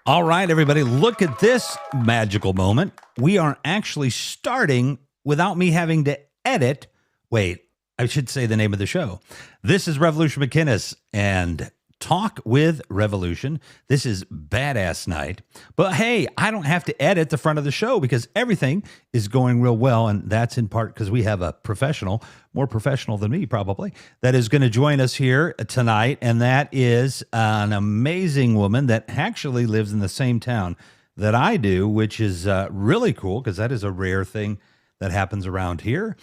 All right, everybody, look at this magical moment. We are actually starting without me having to edit. Wait, I should say the name of the show. This is Revolution McKinnis and Talk with Revolution. This is Badass Night. But hey, I don't have to edit the front of the show because everything is going real well. And that's in part because we have a professional, more professional than me probably, that is going to join us here tonight. And that is an amazing woman that actually lives in the same town that I do, which is really cool because that is a rare thing that happens around here.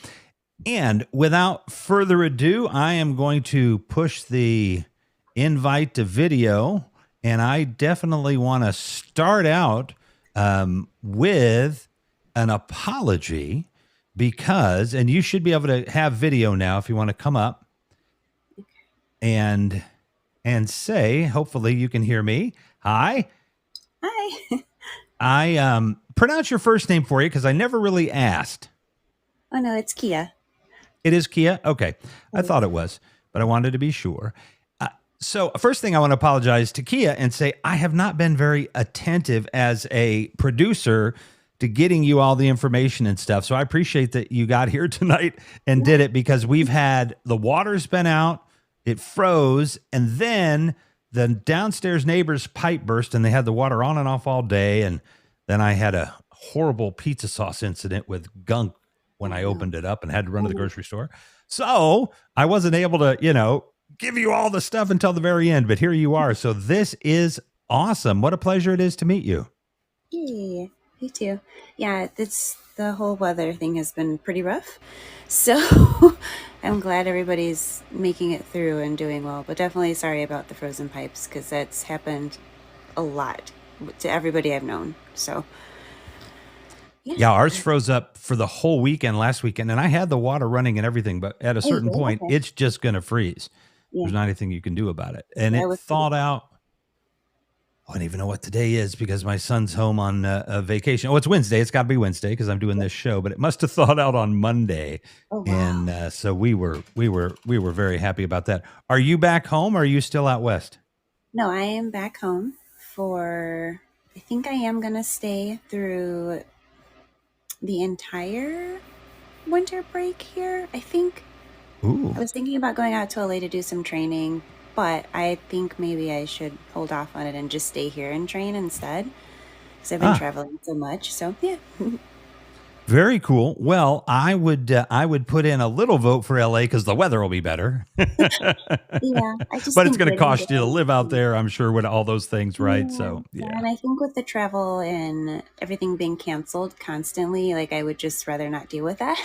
And without further ado, I am going to push the invite to video, and I definitely want to start out with an apology because, and you should be able to have video now if you want to come up and say, hopefully you can hear me. Hi. I pronounce your first name for you because I never really asked. Oh no, it's Keia. It is Keia? Okay. I thought it was, but I wanted to be sure. So first thing I want to apologize to Keia and say I have not been very attentive as a producer to getting you all the information and stuff. So I appreciate that you got here tonight and did it because we've had the water's been out, it froze, and then the downstairs neighbor's pipe burst and they had the water on and off all day. And then I had a horrible pizza sauce incident with gunk when I opened it up and had to run to the grocery store. So I wasn't able to, give you all the stuff until the very end, but here you are. So this is awesome. What a pleasure it is to meet you. Hey, you too. Yeah, the whole weather thing has been pretty rough. So I'm glad everybody's making it through and doing well, but definitely sorry about the frozen pipes because that's happened a lot to everybody I've known. So yeah, ours froze up for the whole weekend last weekend, and I had the water running and everything, but at a certain point, it's just going to freeze. Yeah. There's not anything you can do about it. And it thawed out. I don't even know what today is because my son's home on a vacation. Oh, it's Wednesday. It's got to be Wednesday because I'm doing this show. But it must have thawed out on Monday. Oh, wow. And so we were very happy about that. Are you back home or are you still out west? No, I am back home for. I think I am going to stay through the entire winter break here. I think. Ooh. I was thinking about going out to LA to do some training, but I think maybe I should hold off on it and just stay here and train instead because I've been traveling so much. So yeah. Very cool. Well, I would put in a little vote for LA because the weather will be better. Yeah, but it's going to cost you to live out there, I'm sure, with all those things, right? Yeah, so yeah. And I think with the travel and everything being canceled constantly, like I would just rather not deal with that.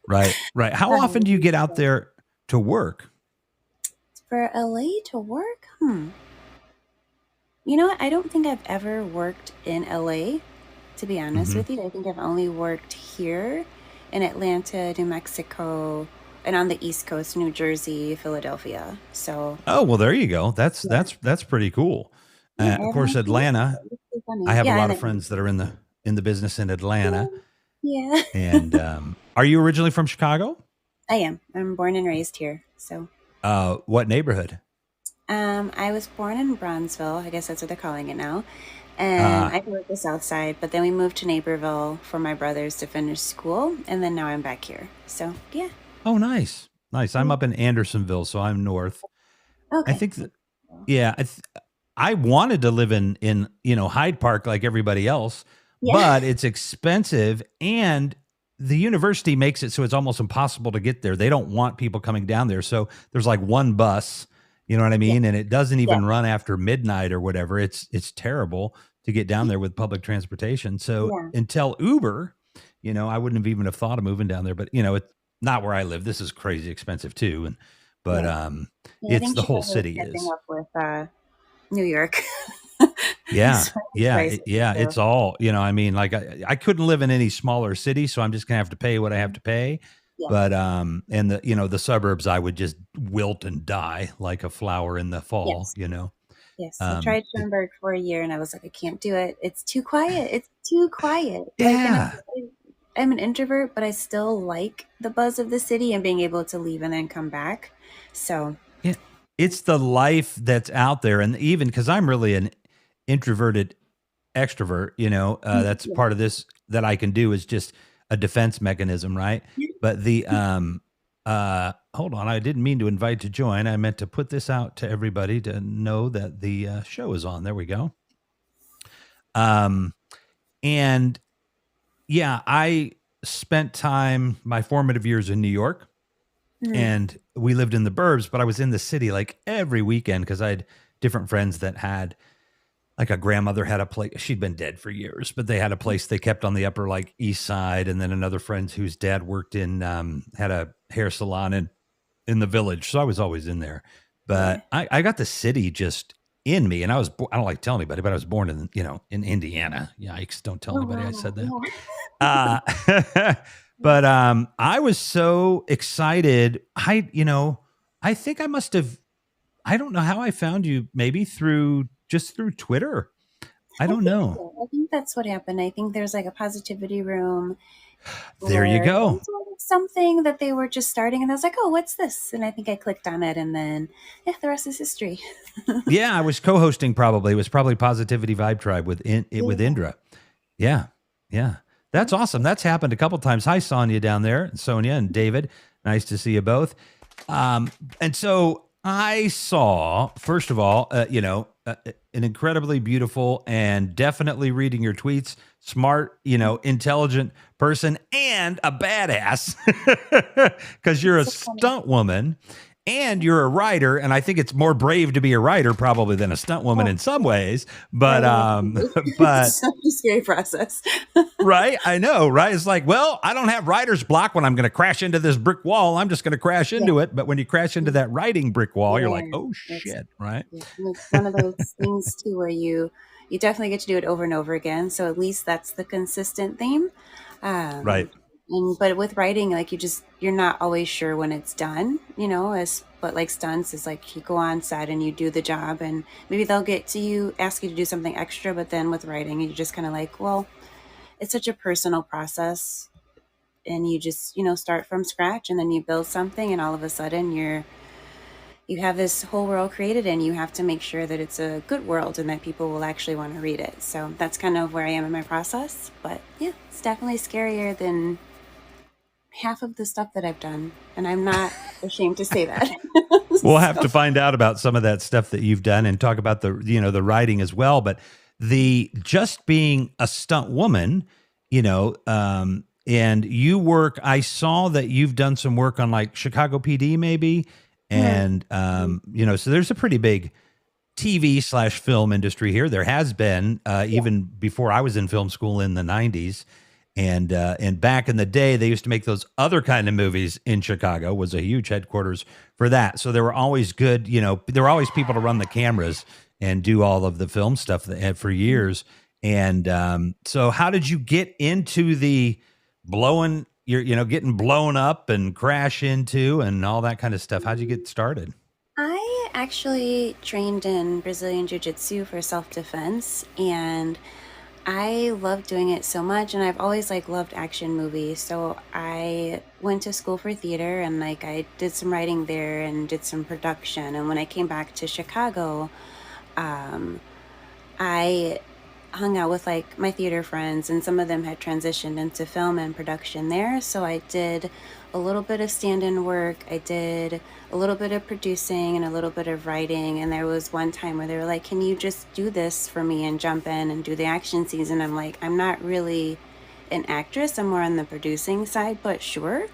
Right. How often do you get out there to work? For LA to work? You know what? I don't think I've ever worked in LA, to be honest with you. I think I've only worked here in Atlanta, New Mexico, and on the East Coast, New Jersey, Philadelphia. So. Oh, well, there you go. That's pretty cool. Yeah, of course, Atlanta. I have a lot of friends that are in the business in Atlanta. Yeah. And are you originally from Chicago? I am. I'm born and raised here. So. What neighborhood? I was born in Bronzeville. I guess that's what they're calling it now. And I grew up the South Side, but then we moved to Naperville for my brothers to finish school, and then now I'm back here. So yeah. Oh, nice. I'm up in Andersonville, so I'm north. Okay. I think that. Yeah, I wanted to live in Hyde Park like everybody else. Yeah. But it's expensive and the university makes it so it's almost impossible to get there. They don't want people coming down there. So there's like one bus, you know what I mean? Yeah. And it doesn't even run after midnight or whatever. It's terrible to get down there with public transportation. So until Uber, I wouldn't have even have thought of moving down there. But, it's not where I live. This is crazy expensive too. But it's the whole city is. Up with New York. Yeah. It's all, like I couldn't live in any smaller city, so I'm just gonna have to pay what I have to pay. Yeah. But and the suburbs, I would just wilt and die like a flower in the fall. Yes. Yes, I tried Schoenberg for a year, and I was like, I can't do it. It's too quiet. Yeah. I'm an introvert, but I still like the buzz of the city and being able to leave and then come back. So yeah, it's the life that's out there, and even because I'm really an introverted extrovert, that's Yeah. part of this that I can do is just a defense mechanism, right? But the hold on, I didn't mean to invite to join. I meant to put this out to everybody to know that the show is on. There we go. And yeah, I spent time my formative years in New York, Mm. and we lived in the burbs, but I was in the city like every weekend because I had different friends that had like a grandmother had a place. She'd been dead for years, but they had a place they kept on the upper like east side, and then another friend whose dad worked in had a hair salon in the village, so I was always in there. Yeah. But I got the city just in me, and I don't like telling anybody, but I was born in Indiana. Yikes! Don't tell Oh, anybody I wow. said that. Yeah. Uh, but I was so excited. I think I must have. I don't know how I found you. Maybe through Twitter. I I don't think know. so. I think that's what happened. I think there's like a positivity room There you where it go. was like something that they were just starting, and I was like, "Oh, what's this?" And I think I clicked on it, and then yeah, the rest is history. Yeah, I was co-hosting. Probably it was probably Positivity Vibe Tribe with Yeah. Indra. Yeah, yeah, Yeah. that's awesome. That's happened a couple times. Hi, Sonia down there, Sonia and David. Nice to see you both. And so I saw, first of all, an incredibly beautiful and definitely reading your tweets, smart, intelligent person, and a badass because you're a So funny. stunt woman and you're a writer. And I think it's more brave to be a writer probably than a stunt woman Oh, in some ways. right. But, It's but such a scary process. right. I know. Right. It's like, well, I don't have writer's block when I'm going to crash into this brick wall. I'm just going to crash Yeah. into it. But when you crash into that writing brick wall, you're like, Yeah. oh It's shit. Right. yeah. And it's one of those things too where you definitely get to do it over and over again. So at least that's the consistent theme. Right. Um, and but with writing, like you're not always sure when it's done, as but like stunts is like you go on set and you do the job and maybe they'll get to you, ask you to do something extra, but then with writing, you're just kind of like, well, it's such a personal process and you just, start from scratch and then you build something and all of a sudden you have this whole world created and you have to make sure that it's a good world and that people will actually want to read it. So that's kind of where I am in my process. But yeah, it's definitely scarier than half of the stuff that I've done. And I'm not ashamed to say that. We'll have So, to find out about some of that stuff that you've done and talk about the writing as well. But the just being a stunt woman, and you work, I saw that you've done some work on like Chicago PD maybe. mhm, And, mhm, so there's a pretty big TV/film industry here. There has been, yeah, even before I was in film school in the 90s. And back in the day, they used to make those other kind of movies in Chicago. Was a huge headquarters for that. So there were always good, there were always people to run the cameras and do all of the film stuff that had for mhm. years. And so, how did you get into the blowing? Getting blown up and crash into and all that kind of stuff. How'd you get started? I actually trained in Brazilian Jiu Jitsu for self defense and I love doing it so much and I've always like loved action movies. So I went to school for theater and like I did some writing there and did some production. And when I came back to Chicago, um, I hung out with like my theater friends and some of them had transitioned into film and production there. So I did a little bit of stand-in work. I did a little bit of producing and a little bit of writing. And there was one time where they were like, "Can you just do this for me and jump in and do the action scenes?" And I'm like, "I'm not really an actress. I'm more on the producing side, but sure."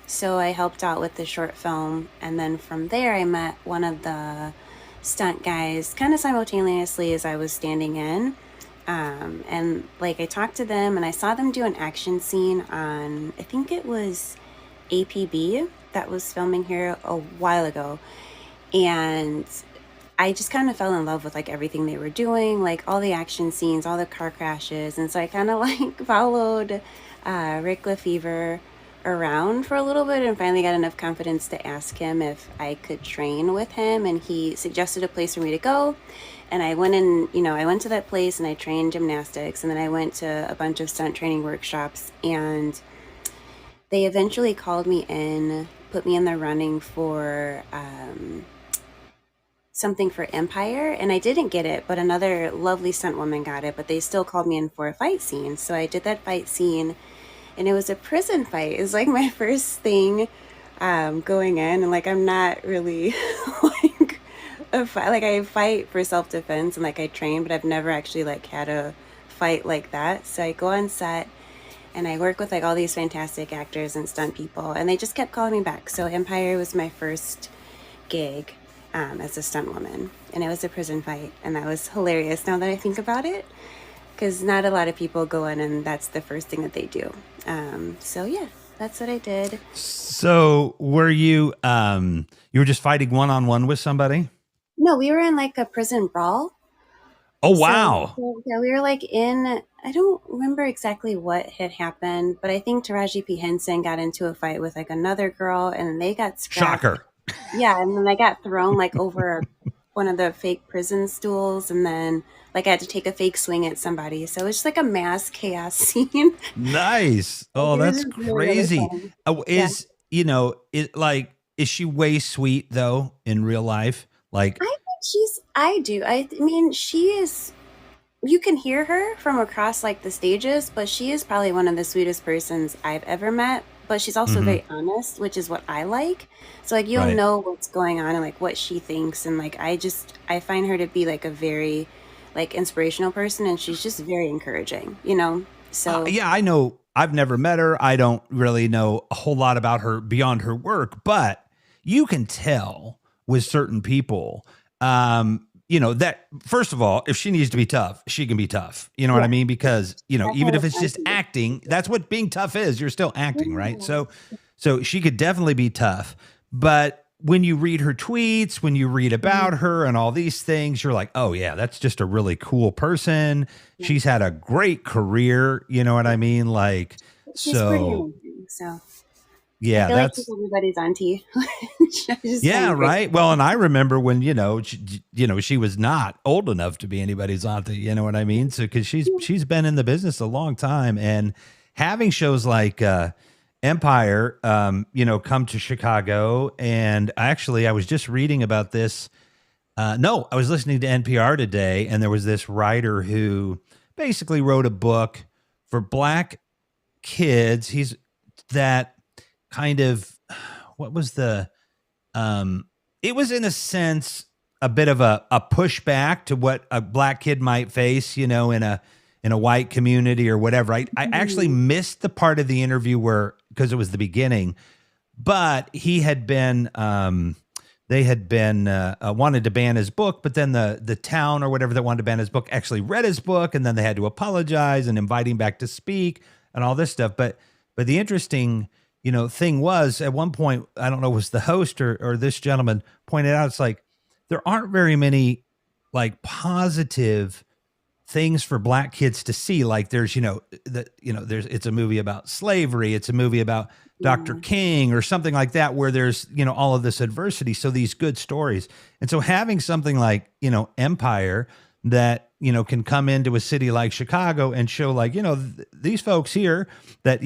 So I helped out with the short film, and then from there I met one of the stunt guys kind of simultaneously as I was standing in. And like I talked to them and I saw them do an action scene on, I think it was APB that was filming here a while ago. And I just kind of fell in love with like everything they were doing, like all the action scenes, all the car crashes. And so I kind of like followed Rick Lefevre around for a little bit and finally got enough confidence to ask him if I could train with him. And he suggested a place for me to go. And I went in, I went to that place and I trained gymnastics. And then I went to a bunch of stunt training workshops. And they eventually called me in, put me in the running for something for Empire, and I didn't get it, but another lovely stunt woman got it, but they still called me in for a fight scene. So I did that fight scene, and it was a prison fight. It was like my first thing going in, and like I'm not really like a fight. Like I fight for self-defense and like I train, but I've never actually like had a fight like that. So I go on set and I work with like all these fantastic actors and stunt people, and they just kept calling me back. So Empire was my first gig as a stunt woman, and it was a prison fight, and that was hilarious now that I think about it, because not a lot of people go in and that's the first thing that they do. So yeah, that's what I did. So were you you were just fighting one-on-one with somebody? No, we were in like a prison brawl. Oh, So wow. yeah, we were like in. I don't remember exactly what had happened, but I think Taraji P Henson got into a fight with like another girl, and they got scrapped. Shocker. Yeah, and then they got thrown like over one of the fake prison stools, and then like I had to take a fake swing at somebody. So it's just like a mass chaos scene. Nice. Like, Oh, it was that's just really, really crazy. fun. Yeah. Is, is she way sweet though in real life? Like, I think I do. I mean, she is, you can hear her from across like the stages, but she is probably one of the sweetest persons I've ever met. But she's also mhm, very honest, which is what I like. So like you'll right. know what's going on and like what she thinks, and like I find her to be like a very like inspirational person, and she's just very encouraging, you know? So Yeah, I know. I've never met her. I don't really know a whole lot about her beyond her work, but you can tell with certain people, that first of all, if she needs to be tough, she can be tough. You know what I yeah, mean? Because, that's even how if it's it's meant just to be. acting, that's what being tough is. You're still acting, right? Yeah. So she could definitely be tough. But when you read her tweets, when you read about Mhm. her and all these things, you're like, oh, yeah, that's just a really cool person. Yeah. She's had a great career. You know what I mean? Like, She's pretty so amazing. So I yeah, feel like she's that's, Mm-hmm. everybody's auntie. I just yeah, find great. right. Well, and I remember when, she was not old enough to be anybody's auntie, you know what I mean? So cuz she's been in the business a long time, and having shows like Empire come to Chicago. And actually I was just reading about this. No, I was listening to NPR today, and there was this writer who basically wrote a book for black kids. He's that kind of, what was the it was in a sense a bit of a pushback to what a black kid might face, in a white community or whatever. I actually Mhm. missed the part of the interview where, because it was the beginning, but he had been they had been wanted to ban his book, but then the town or whatever that wanted to ban his book actually read his book, and then they had to apologize and invite him back to speak and all this stuff. But the interesting thing was, at one point, I don't know, was the host or this gentleman pointed out, it's like there aren't very many like positive things for black kids to see. Like there's, there's, it's a movie about slavery. It's a movie about Dr. Yeah. King or something like that, where there's, all of this adversity. So these good stories. And so having something like, Empire that, can come into a city like Chicago and show like, these folks here that,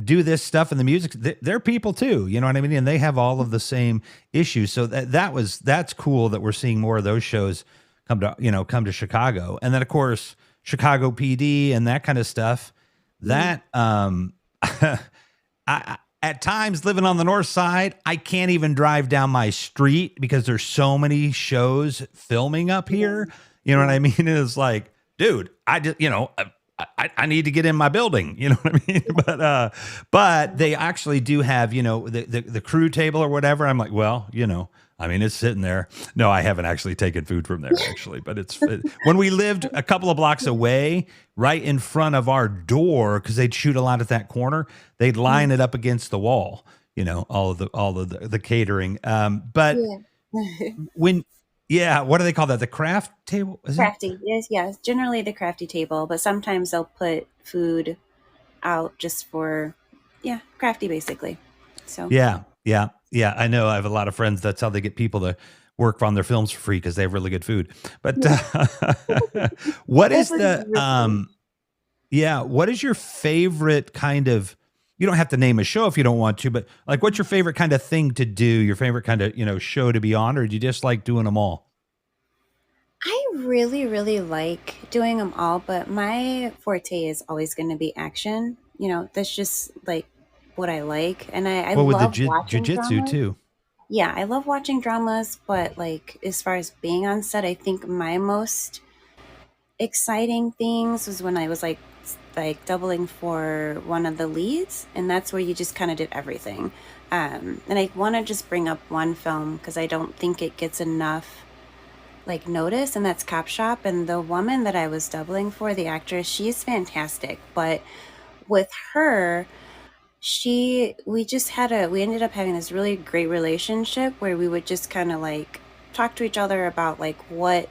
do this stuff in the music, they're people too, you know what I mean? And they have all of the same issues. So that's cool that we're seeing more of those shows come to Chicago. And then of course Chicago PD and that kind of stuff. Mhm. That at times, living on the north side, I can't even drive down my street because there's so many shows filming up Yeah. here. You know what Yeah. I mean? And it's like, dude, I just, I need to get in my building. You know what I mean? But they actually do have, the crew table or whatever. I'm like, well, I mean, it's sitting there. No, I haven't actually taken food from there actually, but when we lived a couple of blocks away, right in front of our door, because they'd shoot a lot at that corner, they'd line Mhm. it up against the wall. All of the catering. But Yeah. when, yeah, what do they call that? The craft table, is it? Crafty. Yes, yes. Generally the crafty table, but sometimes they'll put food out just for, yeah, crafty basically. So, Yeah, yeah, yeah. I know. I have a lot of friends. That's how they get people to work on their films for free, because they have really good food. But yeah, what that is was the really fun. yeah? What is your favorite kind of? You don't have to name a show if you don't want to, but like, what's your favorite kind of thing to do? Your favorite kind of show to be on, or do you just like doing them all? I really, really like doing them all, but my forte is always going to be action. That's just like what I like. And I Well, with the love watching jujitsu dramas. too. Yeah, I love watching dramas, but like as far as being on set, I think my most exciting things was when I was like doubling for one of the leads, and that's where you just kind of did everything. And I want to just bring up one film because I don't think it gets enough like notice, and that's Cop Shop. And the woman that I was doubling for, the actress, she's fantastic. But with her, we ended up having this really great relationship where we would just kind of like talk to each other about like what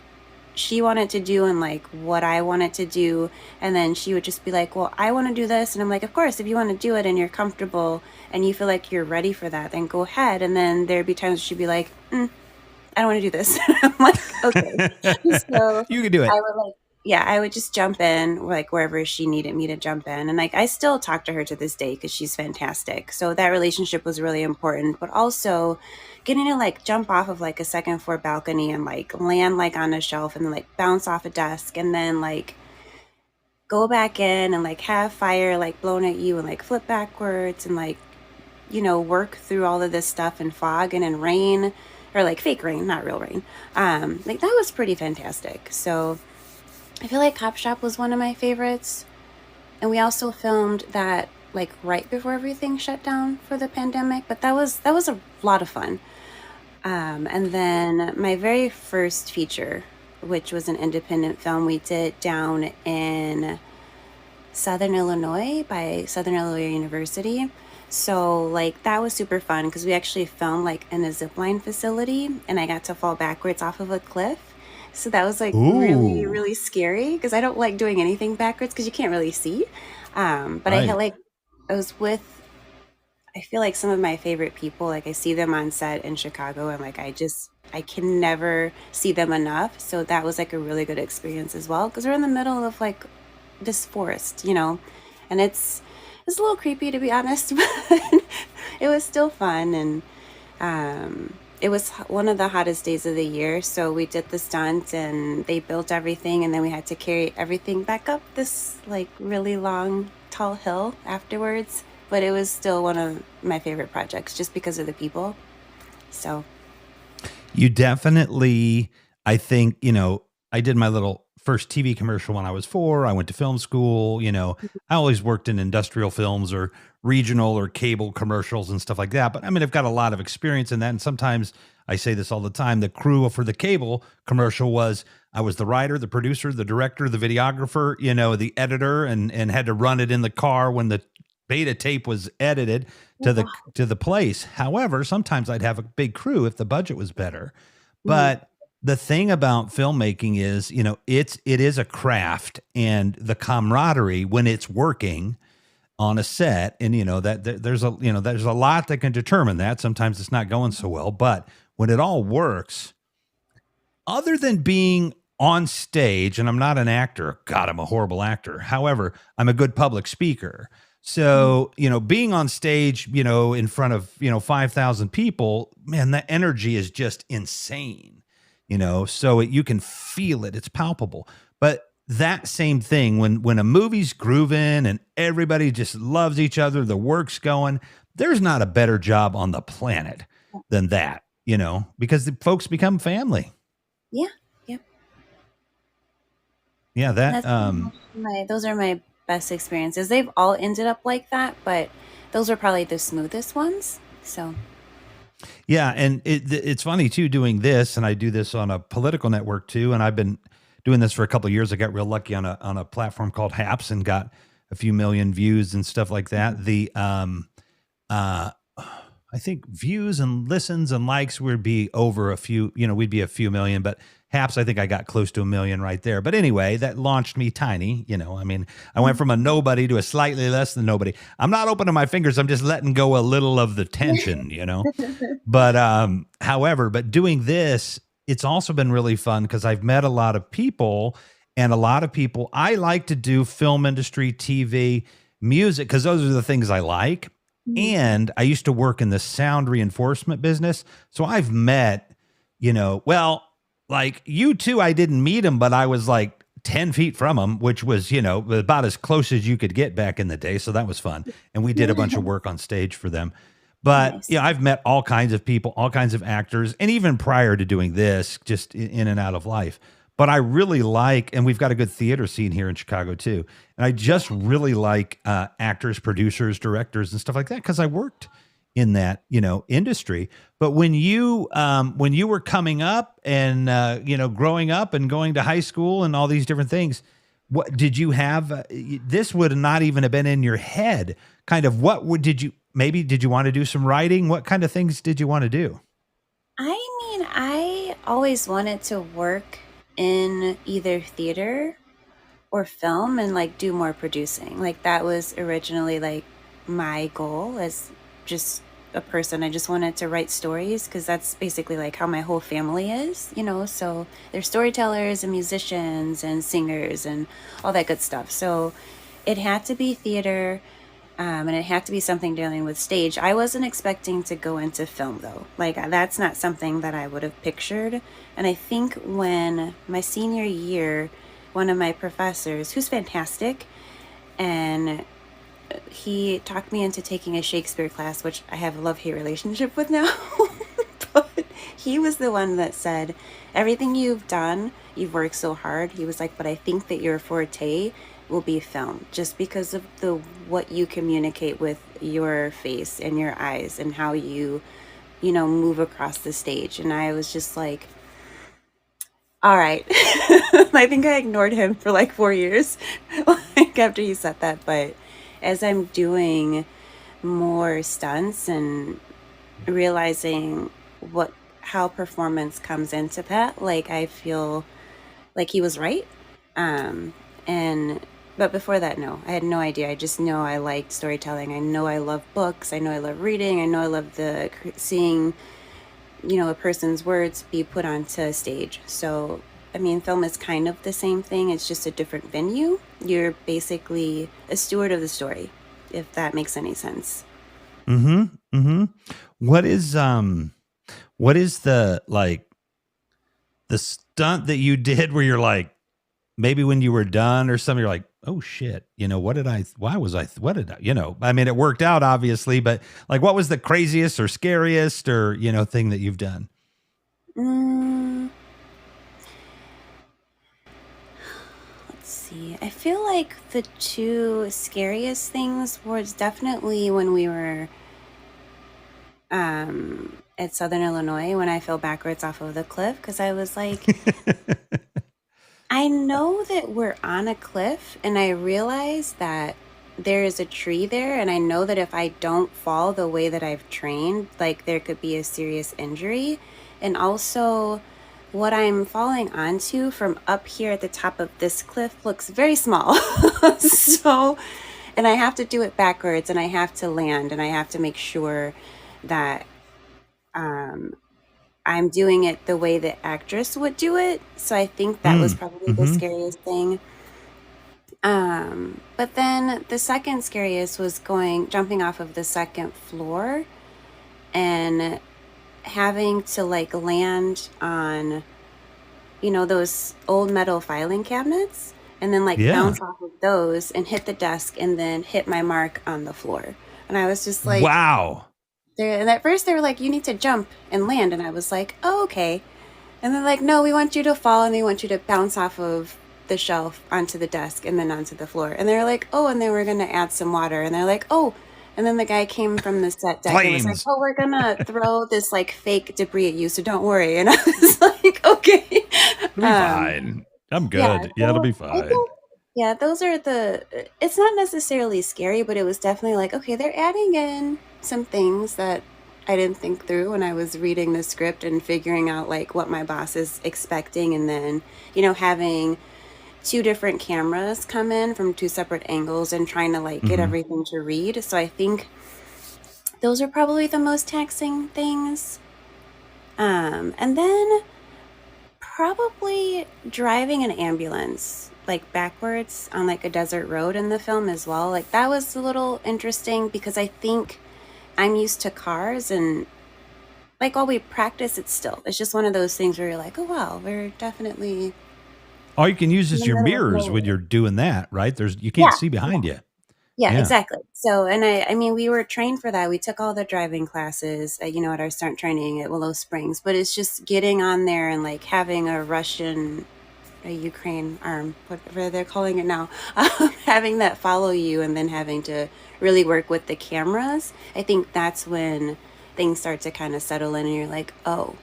she wanted to do and like what I wanted to do. And then she would just be like, well, I want to do this. And I'm like, of course, if you want to do it and you're comfortable and you feel like you're ready for that, then go ahead. And then there'd be times she'd be like, I don't want to do this. I'm like, okay. So You can do I it. would like, yeah, I would just jump in like wherever she needed me to jump in. And like, I still talk to her to this day because she's fantastic. So that relationship was really important, but also getting to like jump off of like a second floor balcony and like land like on a shelf and then like bounce off a desk and then like go back in and like have fire like blown at you and like flip backwards and like work through all of this stuff in fog and in rain or like fake rain, not real rain. Like that was pretty fantastic. So I feel like Cop Shop was one of my favorites. And we also filmed that like right before everything shut down for the pandemic, but that was a lot of fun. And then my very first feature, which was an independent film, we did down in Southern Illinois by Southern Illinois University. So like that was super fun because we actually filmed like in a zipline facility and I got to fall backwards off of a cliff. So that was like really, Ooh, really scary because I don't like doing anything backwards because you can't really see. But I had right. like I was with I feel like some of my favorite people, like I see them on set in Chicago and like I can never see them enough. So that was like a really good experience as well because we're in the middle of like this forest, and it's a little creepy to be honest, but it was still fun. And it was one of the hottest days of the year, so we did the stunt and they built everything, and then we had to carry everything back up this like really long, tall hill afterwards. But it was still one of my favorite projects just because of the people. So, You definitely, I think, I did my little first TV commercial when I was 4. I went to film school. I always worked in industrial films or regional or cable commercials and stuff like that. But I mean, I've got a lot of experience in that. And sometimes I say this all the time, the crew for the cable commercial was I was the writer, the producer, the director, the videographer, the editor, and had to run it in the car when the beta tape was edited to the wow. to the place. However, sometimes I'd have a big crew if the budget was better. Mhm. But the thing about filmmaking is, it is a craft, and the camaraderie when it's working on a set, and there's a lot that can determine that. Sometimes it's not going so well, but when it all works, other than being on stage, and I'm not an actor. God, I'm a horrible actor. However, I'm a good public speaker. Mhm. So, being on stage, in front of, 5,000 people, man, that energy is just insane, so you can feel it. It's palpable. But that same thing, when a movie's grooving and everybody just loves each other, the work's going, there's not a better job on the planet than that, because the folks become family. Yeah. Yep. Yeah, that That's pretty much those are my best experiences. They've all ended up like that, but those are probably the smoothest ones. So, yeah, and it's funny too doing this, and I do this on a political network too, and I've been doing this for a couple of years. I got real lucky on a platform called Haps and got a few million views and stuff like that. The uh I think views and listens and likes would be over a few, we'd be a few million, but Haps, I think I got close to a million right there. But anyway, that launched me tiny, I mean, I went mhm. from a nobody to a slightly less than nobody. I'm not opening my fingers. I'm just letting go a little of the tension. But however, but doing this, it's also been really fun because I've met a lot of people, and a lot of people I like to do film industry, TV, music, because those are the things I like. Mhm. And I used to work in the sound reinforcement business. So I've met, well, like you two, I didn't meet him, but I was like 10 feet from him, which was, about as close as you could get back in the day. So that was fun. And we did a bunch of work on stage for them. But, Nice. I've met all kinds of people, all kinds of actors, and even prior to doing this, just in and out of life. But I really like, and we've got a good theater scene here in Chicago too. And I just really like actors, producers, directors, and stuff like that because I worked in that industry. But when you were coming up and growing up and going to high school and all these different things, what did you have? This would not even have been in your head. Kind of what would did you want to do some writing? What kind of things did you want to do? I mean, I always wanted to work in either theater or film and like do more producing. Like that was originally like my goal as just a person. I just wanted to write stories because that's basically like how my whole family is, so they're storytellers and musicians and singers and all that good stuff. So it had to be theater. And it had to be something dealing with stage. I wasn't expecting to go into film though. Like that's not something that I would have pictured. And I think when my senior year, one of my professors, who's fantastic, and he talked me into taking a Shakespeare class, which I have a love-hate relationship with now. But he was the one that said, everything you've done, you've worked so hard. He was like, but I think that your forte will be film just because of what you communicate with your face and your eyes and how you move across the stage. And I was just like, all right. I think I ignored him for like 4 years like after he said that. But as I'm doing more stunts and realizing how performance comes into that, like I feel like he was right. um and but before that, no, I had no idea. I just know I liked storytelling. I know I love books. I know I love reading. I know I love seeing a person's words be put onto stage. So I mean, film is kind of the same thing. It's just a different venue. You're basically a steward of the story, if that makes any sense. Mm-hmm. Mm-hmm. What is the the stunt that you did where you're like, maybe when you were done or something, you're like, oh shit, what did I mean, it worked out obviously, but like, what was the craziest or scariest or, thing that you've done? Mm, let's see. I feel like the two scariest things was definitely when we were at Southern Illinois when I fell backwards off of the cliff because I was like, I know that we're on a cliff, and I realize that there is a tree there, and I know that if I don't fall the way that I've trained, like there could be a serious injury. And also, what I'm falling onto from up here at the top of this cliff looks very small. So, and I have to do it backwards, and I have to land, and I have to make sure that um, I'm doing it the way the actress would do it. So I think that was Mm. probably the Mm-hmm. scariest thing. But then the second scariest was jumping off of the second floor and having to like land on, those old metal filing cabinets and then like Yeah. bounce off of those and hit the desk and then hit my mark on the floor. And I was just like, Wow. and at first they were like, you need to jump and land. And I was like, oh, okay. And they're like, no, we want you to fall and we want you to bounce off of the shelf onto the desk and then onto the floor. And they're like, oh, and then we're going to add some water. And they're like, oh. And then the guy came from the set deck and was like, Flames. oh, we're going to throw this like fake debris at you. So don't worry. And I was like, okay. It'll be Um, fine. I'm yeah. good. Yeah, it'll So be I fine. think, yeah, those are it's not necessarily scary, but it was definitely like, okay, they're adding in some things that I didn't think through when I was reading the script and figuring out like what my boss is expecting. And then, having two different cameras come in from two separate angles and trying to like get Mm-hmm. everything to read. So I think those are probably the most taxing things. And then probably driving an ambulance like backwards on like a desert road in the film as well. Like that was a little interesting because I think I'm used to cars and like while we practice, it's just one of those things where you're like, oh wow, we're definitely All you can use in is the your middle of mirrors when nowhere. you're doing that, right? You can't Yeah, see behind you. yeah, Yeah. exactly. So, and I mean, we were trained for that. We took all the driving classes, at our stunt training at Willow Springs. But it's just getting on there and like having a Ukraine arm, whatever they're calling it now, having that follow you, and then having to really work with the cameras. I think that's when things start to kind of settle in, and you're like, oh,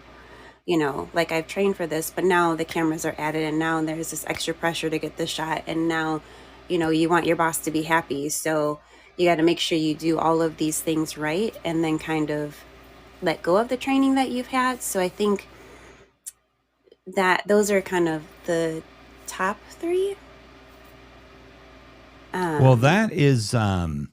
like I've trained for this, but now the cameras are added, and now there's this extra pressure to get the shot, and now, you want your boss to be happy, so you got to make sure you do all of these things right, and then kind of let go of the training that you've had. So I think that those are kind of the top three. Well, Um,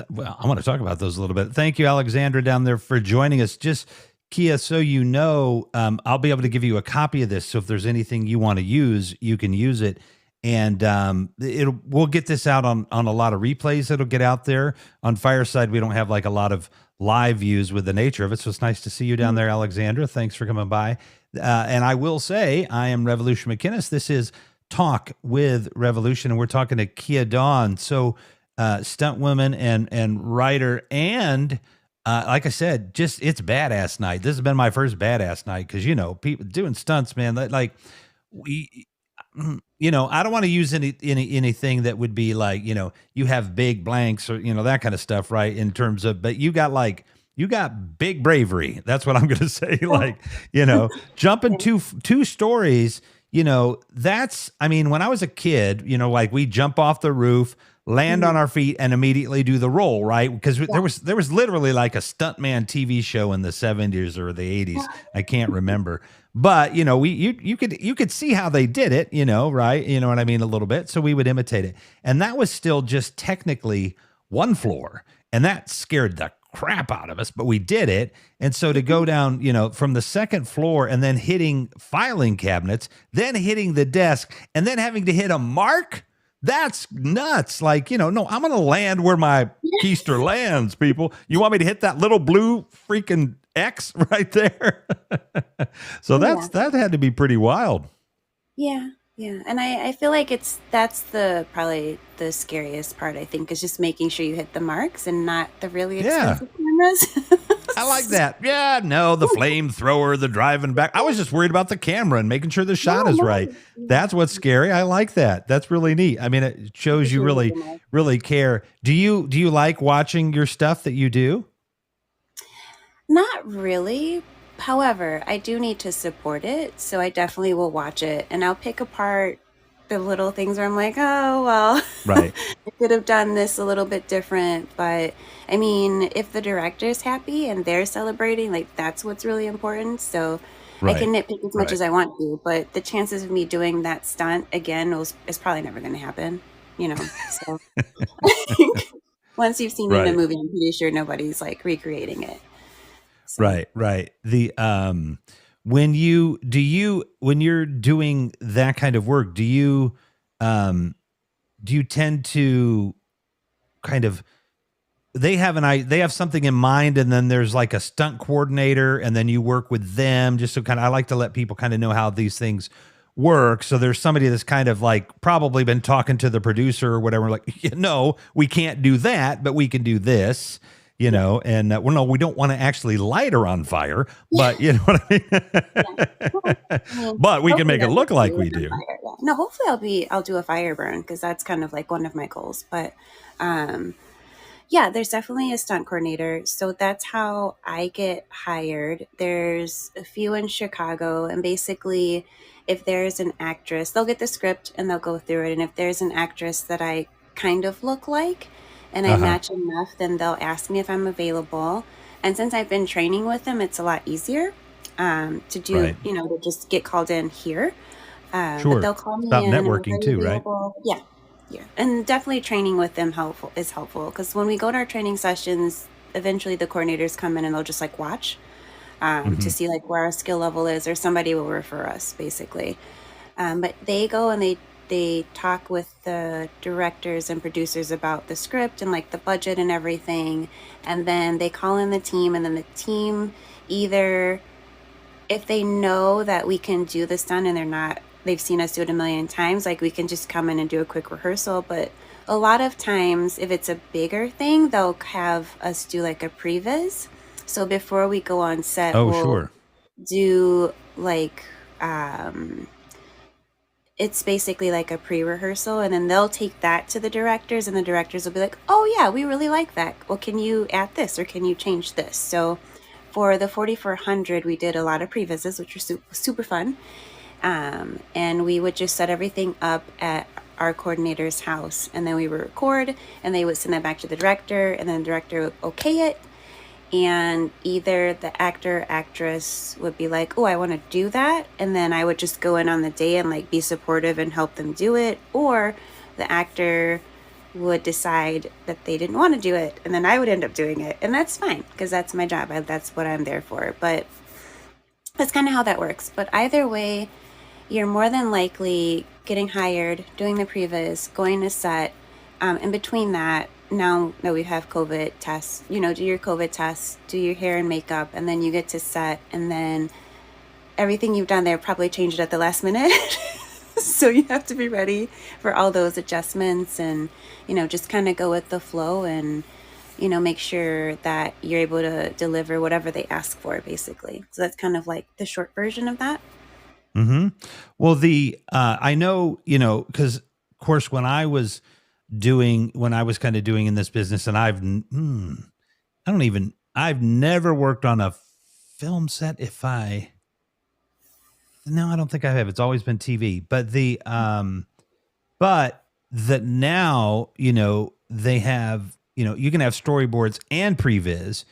well, I want to talk about those a little bit. Thank you, Alexandra, down there for joining us. Just Kia, so you know, I'll be able to give you a copy of this. So if there's anything you want to use, you can use it. And we'll get this out on a lot of replays that'll get out there. On Fireside, we don't have like a lot of live views with the nature of it. So it's nice to see you down there, Alexandra. Thanks for coming by. And I will say, I am Revolution McInnes. This is Talk with Revolution, and we're talking to Keia Dawn. So, stuntwoman and writer, and like I said, just it's badass night. This has been my first badass night because people doing stunts, man. Like we, I don't want to use anything that would be like you have big blanks or that kind of stuff, right? In terms of, but you got big bravery. That's what I'm going to say. Like jumping two stories. I mean, when I was a kid, like we jump off the roof, land on our feet, and immediately do the roll, right? Because there was literally like a stuntman TV show in the 70s or the 80s. I can't remember. But you could see how they did it, right? You know what I mean, a little bit. So we would imitate it. And that was still just technically one floor. And that scared the crap out of us, but we did it. And so to go down, from the second floor and then hitting filing cabinets, then hitting the desk, and then having to hit a mark, that's nuts. Like, no, I'm going to land where my keister lands, people. You want me to hit that little blue freaking X right there? So that had to be pretty wild. Yeah. Yeah. And I feel like that's probably the scariest part, I think, is just making sure you hit the marks and not the really expensive cameras. I like that. Yeah, no, the flamethrower, the driving back. I was just worried about the camera and making sure the shot is right. That's what's scary. I like that. That's really neat. I mean, it shows you really, really care. Do you like watching your stuff that you do? Not really. However, I do need to support it, so I definitely will watch it, and I'll pick apart the little things where I'm like, oh, well, right. I could have done this a little bit different. But I mean, if the director's happy and they're celebrating, like that's what's really important. So I can nitpick as much as I want to, but the chances of me doing that stunt again is probably never going to happen, So once you've seen it in a movie, I'm pretty sure nobody's like recreating it. So. Right. The when you're doing that kind of work, do you tend to kind of they have something in mind, and then there's like a stunt coordinator, and then you work with them just so I like to let people kind of know how these things work. So there's somebody that's kind of like probably been talking to the producer or whatever, like, no, we can't do that, but we can do this. And well, no, we don't want to actually light her on fire, but you know what I mean? But we can make it look like we do. No, hopefully I'll do a fire burn, because that's kind of like one of my goals. But yeah, there's definitely a stunt coordinator. So that's how I get hired. There's a few in Chicago, and basically if there's an actress, they'll get the script and they'll go through it. And if there's an actress that I kind of look like, and I match enough, then they'll ask me if I'm available. And since I've been training with them, it's a lot easier to do, to just get called in here. Sure. But they'll call me About in. Networking too, available. Right? Yeah. And definitely training with them is helpful, because when we go to our training sessions, eventually the coordinators come in and they'll just like watch to see like where our skill level is, or somebody will refer us basically. But they go and they they talk with the directors and producers about the script and like the budget and everything, and then they call in the team, and then the team either, if they know that we can do the stunt and they've seen us do it a million times, like we can just come in and do a quick rehearsal. But a lot of times, if it's a bigger thing, they'll have us do like a previs. So before we go on set, Oh, we'll sure. do like, it's basically like a pre-rehearsal, and then they'll take that to the directors, and the directors will be like, oh yeah, we really like that. Well, can you add this or can you change this? So for the 4400, we did a lot of previses, which were super fun. And we would just set everything up at our coordinator's house, and then we would record, and they would send that back to the director, and then the director would okay it. And either the actor or actress would be like, oh, I want to do that, and then I would just go in on the day and like be supportive and help them do it, or the actor would decide that they didn't want to do it, and then I would end up doing it, and that's fine because that's my job. That's what I'm there for. But that's kind of how that works. But either way, you're more than likely getting hired, doing the previs, going to set. In between that, now that we have COVID tests, do your COVID tests, do your hair and makeup, and then you get to set, and then everything you've done there probably changed at the last minute. So you have to be ready for all those adjustments, and, just kind of go with the flow, and, make sure that you're able to deliver whatever they ask for, basically. So that's kind of like the short version of that. Mm-hmm. Well, I know, because of course, when I was kind of doing in this business, and I've never worked on a film set. No, I don't think I have. It's always been TV, but that now, they have, you can have storyboards and previs.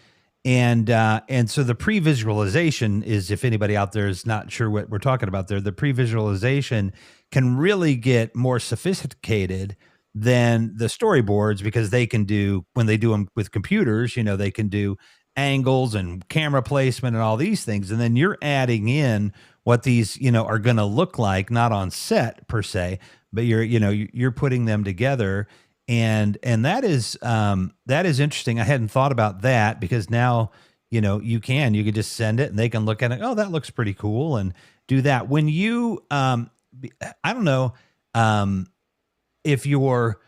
And so the pre-visualization is, if anybody out there is not sure what we're talking about there, the pre-visualization can really get more sophisticated than the storyboards, because they can do, when they do them with computers, they can do angles and camera placement and all these things. And then you're adding in what these, are going to look like, not on set per se, but you're putting them together. And that is interesting. I hadn't thought about that, because now, you could just send it and they can look at it. Oh, that looks pretty cool, and do that. When you, I don't know, if you're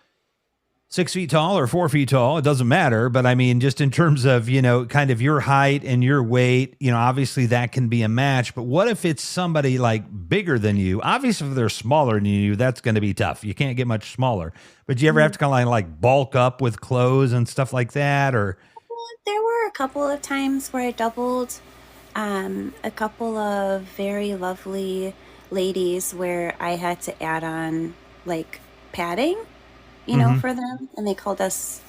6 feet tall or 4 feet tall, it doesn't matter. But I mean, just in terms of, kind of your height and your weight, obviously that can be a match. But what if it's somebody like bigger than you? Obviously, if they're smaller than you, that's going to be tough. You can't get much smaller. But do you ever have to kind of like bulk up with clothes and stuff like that? Or there were a couple of times where I doubled. A couple of very lovely ladies where I had to add on like padding, for them. And they called us,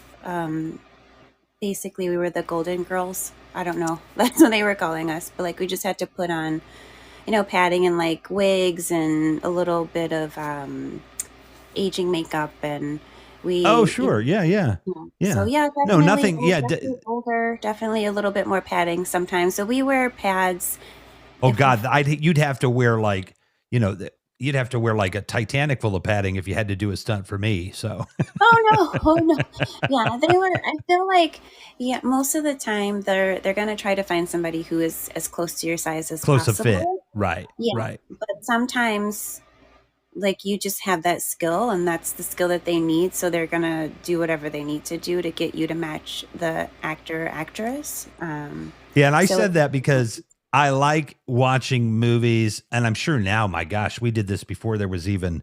basically we were the Golden Girls. I don't know. That's what they were calling us. But like we just had to put on, padding and like wigs and a little bit of aging makeup, and we. Oh, sure. Yeah. So yeah, No, definitely. nothing. Yeah. Definitely older, definitely a little bit more padding sometimes. So we wear pads. Oh God, you'd have to wear like, you'd have to wear like a Titanic full of padding if you had to do a stunt for me. So. Oh no. Yeah, they were. I feel like, yeah, most of the time they're gonna try to find somebody who is as close to your size as Close to possible. fit. Right. Yeah, Right. but sometimes, like, you just have that skill, and that's the skill that they need. So they're gonna do whatever they need to do to get you to match the actor or actress. Yeah, and I said that because I like watching movies, and I'm sure now, my gosh, we did this before there was even,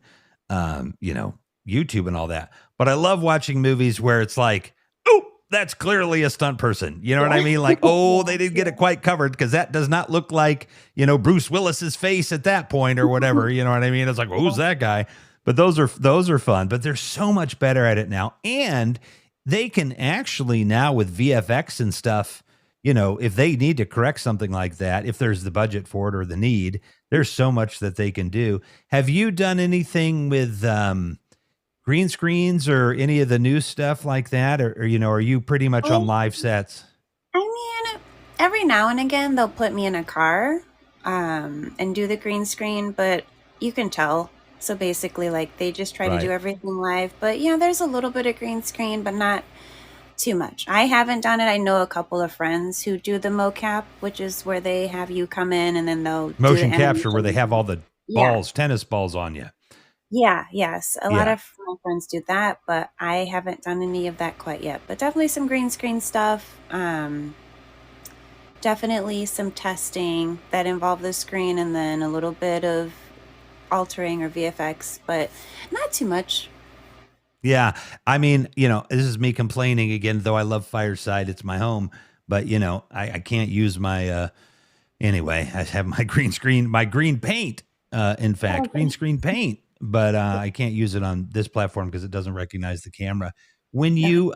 YouTube and all that. But I love watching movies where it's like, oh, that's clearly a stunt person. You know what I mean? Like, oh, they didn't get it quite covered because that does not look like, Bruce Willis's face at that point or whatever. You know what I mean? It's like, well, who's that guy? But those are fun. But they're so much better at it now, and they can actually now with VFX and stuff. If they need to correct something like that, if there's the budget for it or the need, there's so much that they can do. Have you done anything with green screens or any of the new stuff like that? Or are you pretty much on live sets? I mean, every now and again, they'll put me in a car and do the green screen, but you can tell So basically, like, they just try to do Right. everything live. But yeah, there's a little bit of green screen, but not too much. I haven't done it. I know a couple of friends who do the mocap, which is where they have you come in and then they'll do the Motion capture where they have all animation. the Yeah. balls, tennis balls on you. Yeah, yes. A lot Yeah. of my friends do that, but I haven't done any of that quite yet. But definitely some green screen stuff. Definitely some testing that involve the screen and then a little bit of altering or VFX, but not too much. Yeah. I mean, you know, this is me complaining again, though I love Fireside. It's my home. But, you know, I can't use my, anyway, I have my green screen, my green paint, in fact, green Okay. screen paint, but I can't use it on this platform because it doesn't recognize the camera. When Okay. you,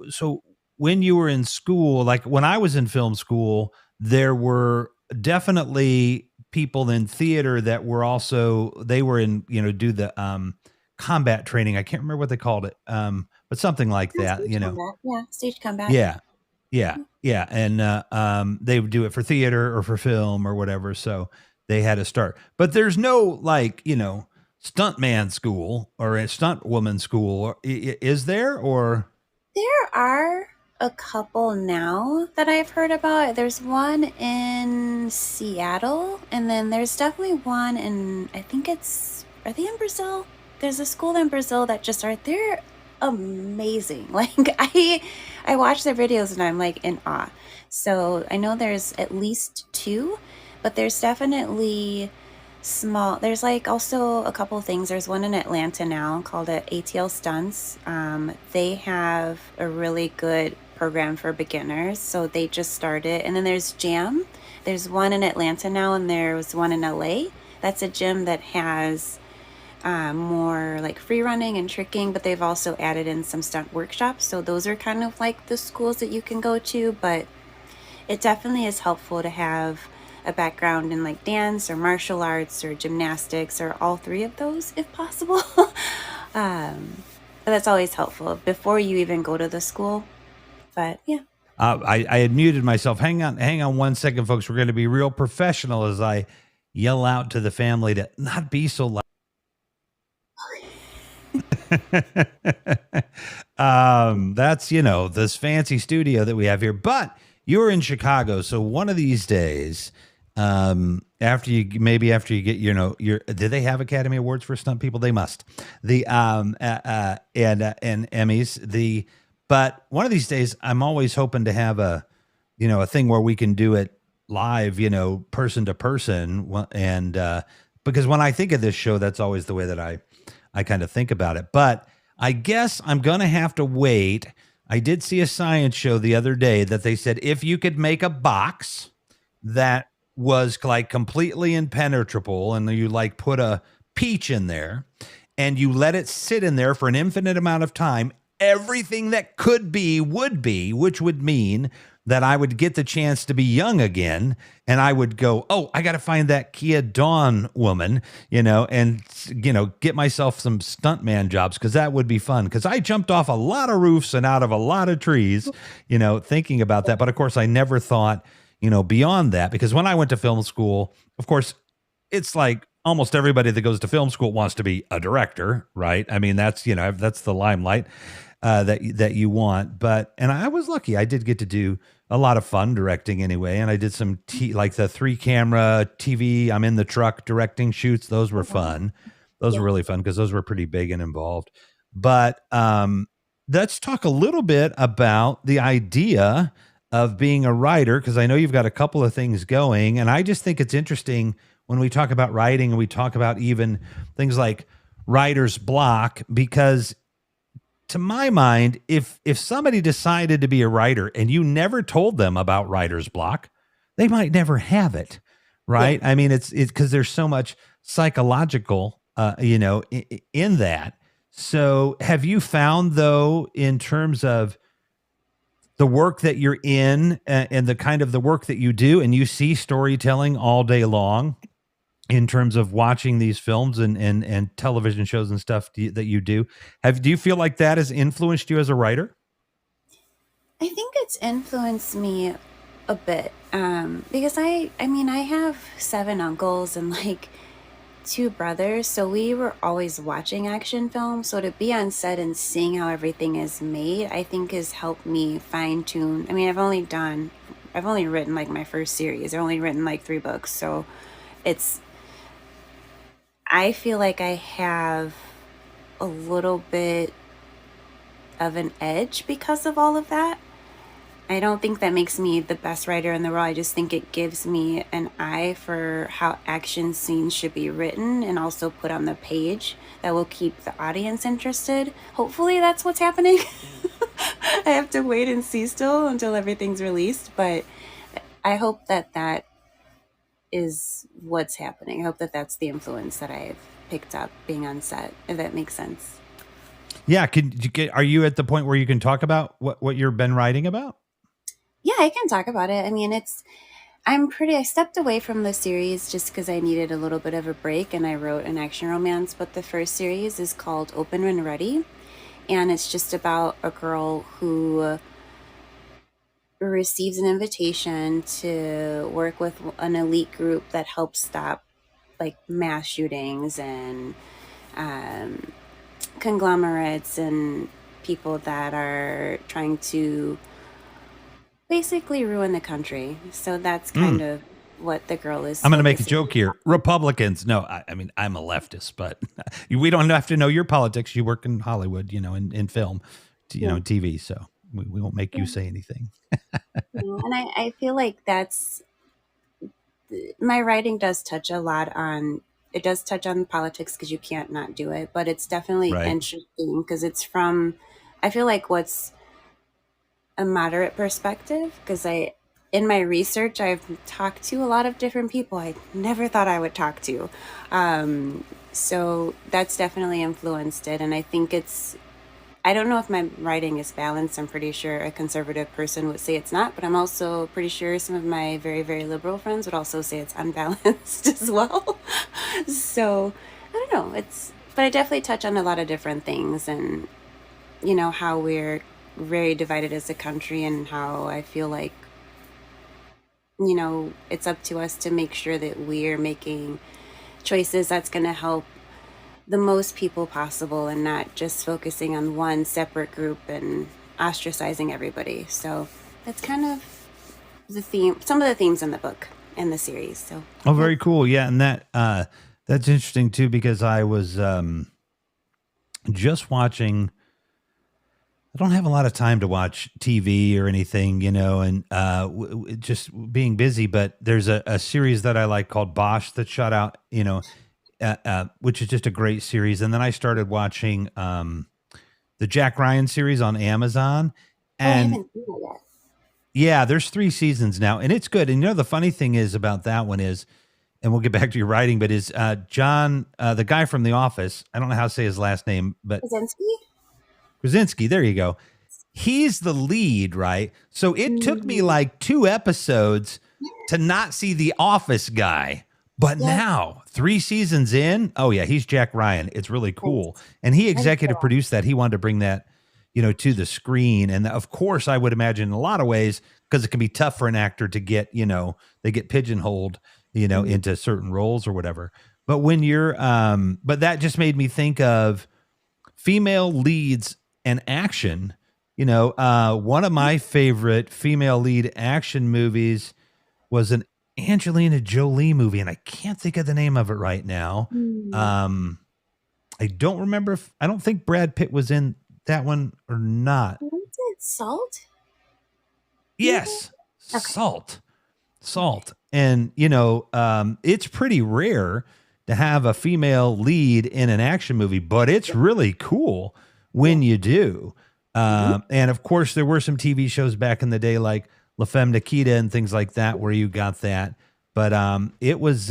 so when you were in school, like when I was in film school, there were definitely people in theater that were also they were in, you know, do the combat training. I can't remember what they called it. But something like Yeah, that, stage you know. combat. Yeah, stage combat. Yeah. Yeah. Yeah. And they would do it for theater or for film or whatever. So they had to start. But there's no like, you know, stuntman school or a stunt woman school. Is there or There are a couple now that I've heard about. There's one in Seattle, and then there's definitely one in, I think are they in Brazil? There's a school in Brazil that just are, they're amazing. Like, I watch their videos and I'm like in awe. So I know there's at least two, but there's definitely small. There's like also a couple of things. There's one in Atlanta now called ATL Stunts. They have a really good program for beginners, so they just started. And then there's Jam. There's one in Atlanta now, and there's one in LA. That's a gym that has more like free running and tricking, but they've also added in some stunt workshops. So those are kind of like the schools that you can go to, but it definitely is helpful to have a background in like dance or martial arts or gymnastics or all three of those if possible. But that's always helpful before you even go to the school. But yeah. I had muted myself. Hang on 1 second, folks. We're going to be real professional as I yell out to the family to not be so loud. That's, you know, this fancy studio that we have here. But you're in Chicago, so one of these days, after you get, you know, your do they have Academy Awards for stunt people? They must. The and Emmys. But one of these days, I'm always hoping to have a, you know, a thing where we can do it live, you know, person to person, and because when I think of this show, that's always the way that I kind of think about it. But I guess I'm going to have to wait. I did see a science show the other day that they said if you could make a box that was like completely impenetrable and you like put a peach in there and you let it sit in there for an infinite amount of time, everything that could be would be, which would mean that I would get the chance to be young again. And I would go, oh, I got to find that Keia Dawn woman, you know, and, you know, get myself some stuntman jobs because that would be fun. Because I jumped off a lot of roofs and out of a lot of trees, you know, thinking about that. But of course, I never thought, you know, beyond that, because when I went to film school, of course, it's like almost everybody that goes to film school wants to be a director, right? I mean, that's, you know, that's the limelight that you want. But and I was lucky; I did get to do a lot of fun directing anyway, and I did some like the 3 camera TV. I'm in the truck directing shoots; those were fun. Those were Yeah. really fun because those were pretty big and involved. But let's talk a little bit about the idea of being a writer because I know you've got a couple of things going, and I just think it's interesting when we talk about writing and we talk about even things like writer's block because to my mind, if somebody decided to be a writer and you never told them about writer's block, they might never have it, Yeah. right? I mean, it's because there's so much psychological, you know, in that. So, have you found though, in terms of the work that you're in and the kind of the work that you do, and you see storytelling all day long? In terms of watching these films and television shows and stuff that you do you feel like that has influenced you as a writer? I think it's influenced me a bit because I mean I have 7 uncles and like two brothers, so we were always watching action films. So to be on set and seeing how everything is made, I think has helped me fine tune. I mean, I've only written like my first series. I've only written like 3 books, so it's. I feel like I have a little bit of an edge because of all of that. I don't think that makes me the best writer in the world. I just think it gives me an eye for how action scenes should be written and also put on the page that will keep the audience interested. Hopefully, that's what's happening. I have to wait and see still until everything's released, but I hope that that is what's happening. I hope that that's the influence that I've picked up being on set, if that makes sense. Yeah, are you at the point where you can talk about what you've been writing about? Yeah, I can talk about it. I mean, I stepped away from the series just because I needed a little bit of a break and I wrote an action romance. But the first series is called Open and Ready. And it's just about a girl who receives an invitation to work with an elite group that helps stop like mass shootings and um, conglomerates and people that are trying to basically ruin the country. So that's kind of what the girl is I'm going to make a focusing joke here. Republicans. No, I mean, I'm a leftist, but we don't have to know your politics. You work in Hollywood, in film, on. TV. So we won't make Yeah, you say anything. yeah. And I feel like that's my writing does touch a lot on it does touch on politics because you can't not do it, but it's definitely Right. interesting because it's from I feel like what's a moderate perspective because I in my research I've talked to a lot of different people I never thought I would talk to. So that's definitely influenced it, and I think it's I don't know if my writing is balanced. I'm pretty sure a conservative person would say it's not, but I'm also pretty sure some of my very, very liberal friends would also say it's unbalanced as well. So I don't know. But I definitely touch on a lot of different things and, how we're very divided as a country and how I feel like, it's up to us to make sure that we're making choices that's going to help the most people possible and not just focusing on one separate group and ostracizing everybody. So that's kind of the theme, some of the themes in the book and the series. So Oh, yeah. very cool. Yeah, and that's interesting too because I was just watching. I don't have a lot of time to watch TV or anything, and just being busy. But there's a series that I like called Bosch that shut out, which is just a great series. And then I started watching the Jack Ryan series on Amazon, Oh, I and haven't seen it yet. yeah, there's 3 seasons now, and it's good. And the funny thing is about that one is, and we'll get back to your writing, but is John, the guy from The Office. I don't know how to say his last name, but Kaczynski? Krasinski. There you go. He's the lead, right? So it took me Mm, like 2 episodes to not see the Office guy. But yep. now, 3 seasons in, oh yeah, he's Jack Ryan. It's really cool. Nice. And he I didn't executive produced that. He wanted to bring that, to the screen. And of course, I would imagine in a lot of ways, because it can be tough for an actor to get, they get pigeonholed, mm, into certain roles or whatever. But when but that just made me think of female leads and action. One of my favorite female lead action movies was an Angelina Jolie movie, and I can't think of the name of it right now. mm. Um, I don't remember if I don't think Brad Pitt was in that one or not. What is it? Salt? Maybe? Yes, Okay. Salt, and it's pretty rare to have a female lead in an action movie, but it's really cool Yeah. when you do. Hmm. And of course, there were some TV shows back in the day like La Femme Nikita and things like that where you got that. But it was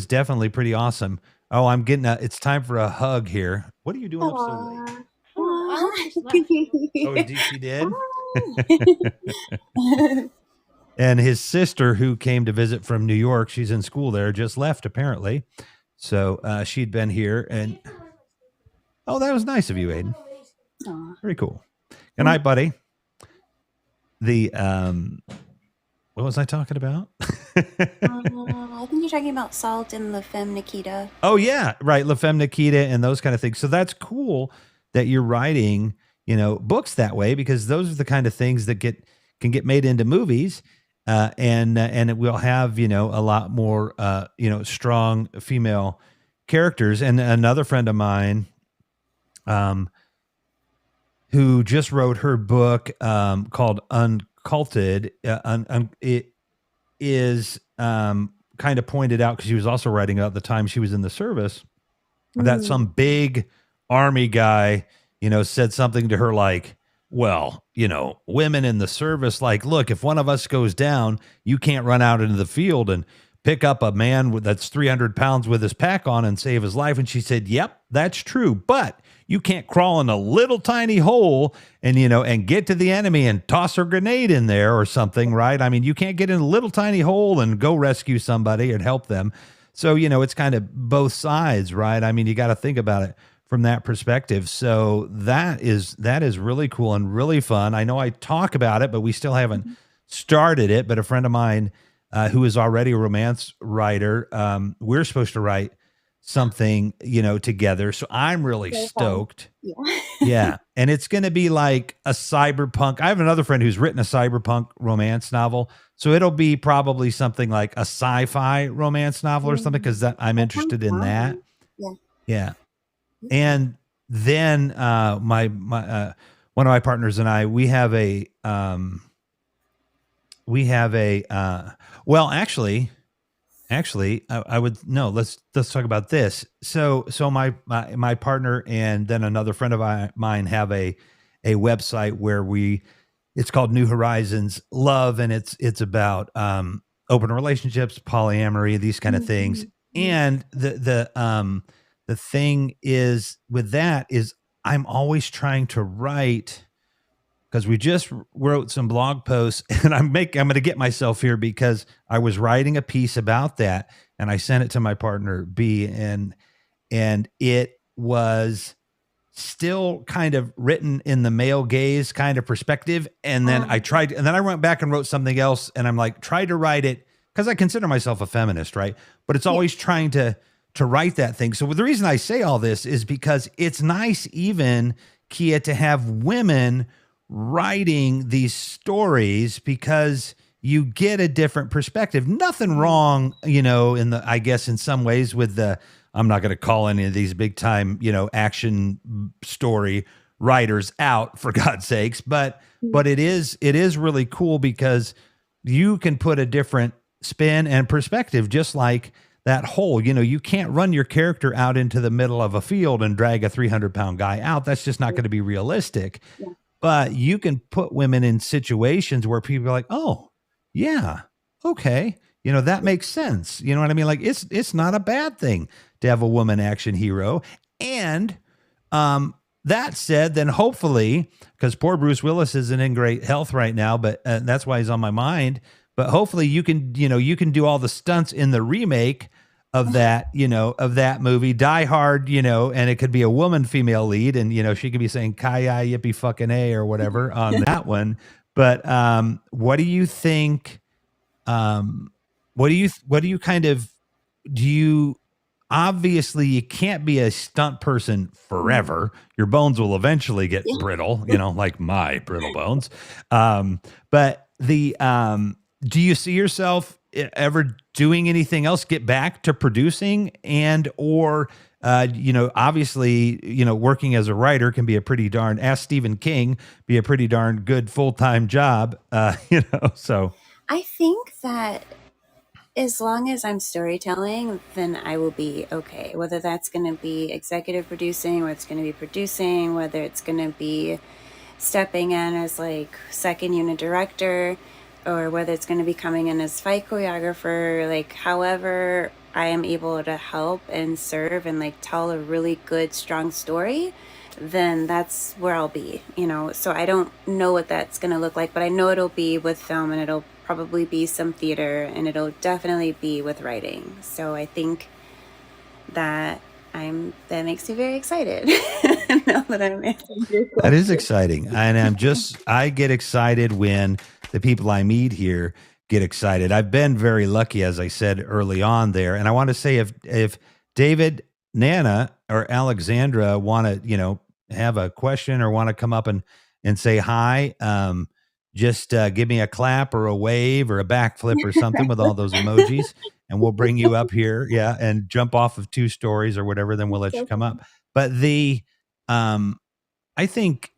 definitely pretty awesome. Oh, I'm getting it's time for a hug here. What are you doing up so late? Aw. Oh, I Aw. hope she slept. Oh, she did. Aw. And his sister, who came to visit from New York, she's in school there, just left apparently. So she'd been here, and oh, that was nice of you, Aiden. Aw. Very cool. Good night, buddy. The what was I talking about? I think you're talking about Salt and La Femme Nikita. Oh yeah, right. La Femme Nikita and those kind of things. So that's cool that you're writing, books that way because those are the kind of things that can get made into movies, and it will have a lot more strong female characters. And another friend of mine, um, who just wrote her book called Unculted, it is kind of pointed out because she was also writing about the time she was in the service that some big army guy, said something to her like, well, women in the service, like, look, if one of us goes down, you can't run out into the field and pick up a man that's 300 pounds with his pack on and save his life. And she said, yep, that's true. But you can't crawl in a little tiny hole and get to the enemy and toss a grenade in there or something, right? I mean, you can't get in a little tiny hole and go rescue somebody and help them. So, it's kind of both sides, right? I mean, you got to think about it from that perspective. So that is really cool and really fun. I know I talk about it, but we still haven't started it. But a friend of mine who is already a romance writer, we're supposed to write something, together. So I'm really stoked. Yeah. Yeah. And it's going to be like a cyberpunk. I have another friend who's written a cyberpunk romance novel. So it'll be probably something like a sci-fi romance novel or something because I'm interested in that. Yeah. Yeah. And then my one of my partners and I, we have a well, actually, I would no. Let's talk about this. So my partner and then another friend of mine have a website where it's called New Horizons Love, and it's about open relationships, polyamory, these kind of things. And the thing is with that is I'm always trying to write. Because we just wrote some blog posts, and I'm going to get myself here because I was writing a piece about that, and I sent it to my partner B, and it was still kind of written in the male gaze kind of perspective, and then I went back and wrote something else, and I'm like, try to write it because I consider myself a feminist, right? But it's always trying to write that thing. So the reason I say all this is because it's nice, even Keia, to have women writing these stories because you get a different perspective. Nothing wrong, I guess in some ways with I'm not going to call any of these big time, action story writers out for God's sakes, but it is really cool because you can put a different spin and perspective, just like that hole. You can't run your character out into the middle of a field and drag a 300-pound guy out. That's just not going to be realistic. Yeah. But you can put women in situations where people are like, oh, yeah, okay. That makes sense. You know what I mean? Like it's not a bad thing to have a woman action hero. And that said, then hopefully, because poor Bruce Willis isn't in great health right now, but that's why he's on my mind. But hopefully you can do all the stunts in the remake of that, of that movie, Die Hard, and it could be a woman female lead, and she could be saying Keia yippee fucking A or whatever on that one. But what do you think? What do you kind of do? You obviously you can't be a stunt person forever. Your bones will eventually get brittle, like my brittle bones. But do you see yourself ever doing anything else, get back to producing or, obviously, working as a writer can be a pretty darn, ask Stephen King, be a pretty darn good full-time job, so. I think that as long as I'm storytelling, then I will be okay. Whether that's going to be executive producing, or it's going to be producing, whether it's going to be stepping in as like second unit director, or whether it's going to be coming in as fight choreographer, like however I am able to help and serve and like tell a really good, strong story, then that's where I'll be, So I don't know what that's going to look like, but I know it'll be with film, and it'll probably be some theater, and it'll definitely be with writing. So I think that that makes me very excited. Now that I'm answering your question. That is exciting. And I get excited when the people I meet here get excited. I've been very lucky, as I said early on there, and I want to say if David, Nana, or Alexandra want to, have a question or want to come up and say hi, just give me a clap or a wave or a backflip or something with all those emojis, and we'll bring you up here. Yeah, and jump off of two stories or whatever. Then we'll let you So come funny. up. But um, I think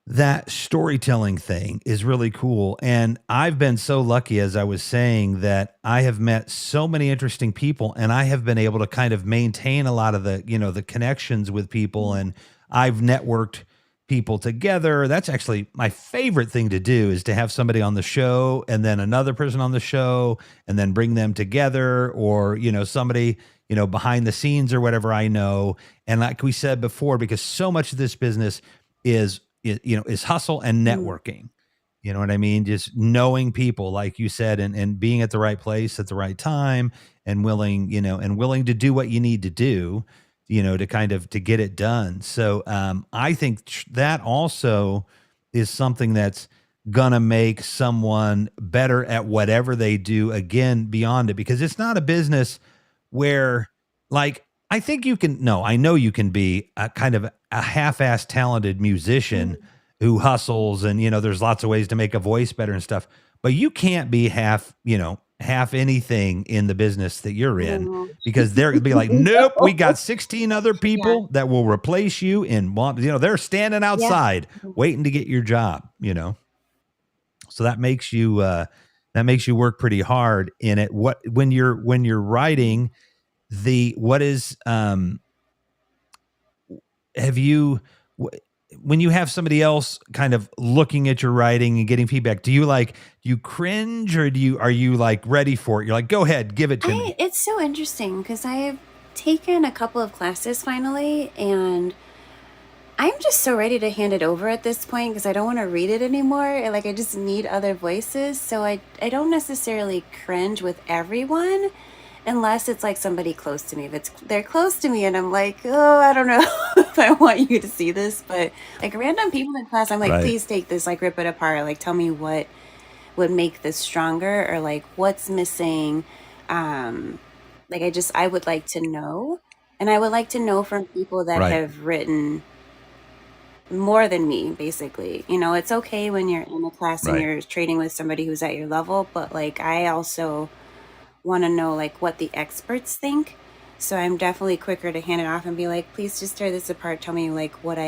that storytelling thing is really cool. And I've been so lucky, as I was saying, that I have met so many interesting people and I have been able to kind of maintain a lot of the connections with people. And I've networked people together. That's actually my favorite thing to do, is to have somebody on the show and then another person on the show and then bring them together, or, somebody, behind the scenes or whatever I know. And like we said before, because so much of this business is hustle and Mm, networking. You know what I mean? Just knowing people, like you said, and being at the right place at the right time, and willing to do what you need to do, to kind of to get it done. So I think that also is something that's gonna make someone better at whatever they do, again, beyond it, because it's not a business where, like, I think you can, no, I know you can be a kind of a half-ass talented musician mm. who hustles, and there's lots of ways to make a voice better and stuff, but you can't be half anything in the business that you're in, No. because they're gonna be like, nope, we No. got 16 other Yeah. people that will replace you in one, they're standing Yeah. outside waiting to get your job. So that makes you work pretty hard in it. What when you're writing, the what is have you wh- when you have somebody else kind of looking at your writing and getting feedback, do you cringe, or are you like ready for it? You're like, go ahead, give it to me. It's so interesting because I've taken a couple of classes finally, and I'm just so ready to hand it over at this point because I don't want to read it anymore. Like, I just need other voices. So I don't necessarily cringe with everyone unless it's like somebody close to me. If they're close to me and I'm like, oh, I don't know if I want you to see this, but like random people in class, I'm like, Right. please take this, like rip it apart, like tell me what would make this stronger, or like what's missing. Um, like I would like to know, and I would like to know from people that Right. have written more than me, basically. It's okay when you're in a class and Right. you're trading with somebody who's at your level, but like I also want to know like what the experts think. So I'm definitely quicker to hand it off and be like, please just tear this apart. Tell me like what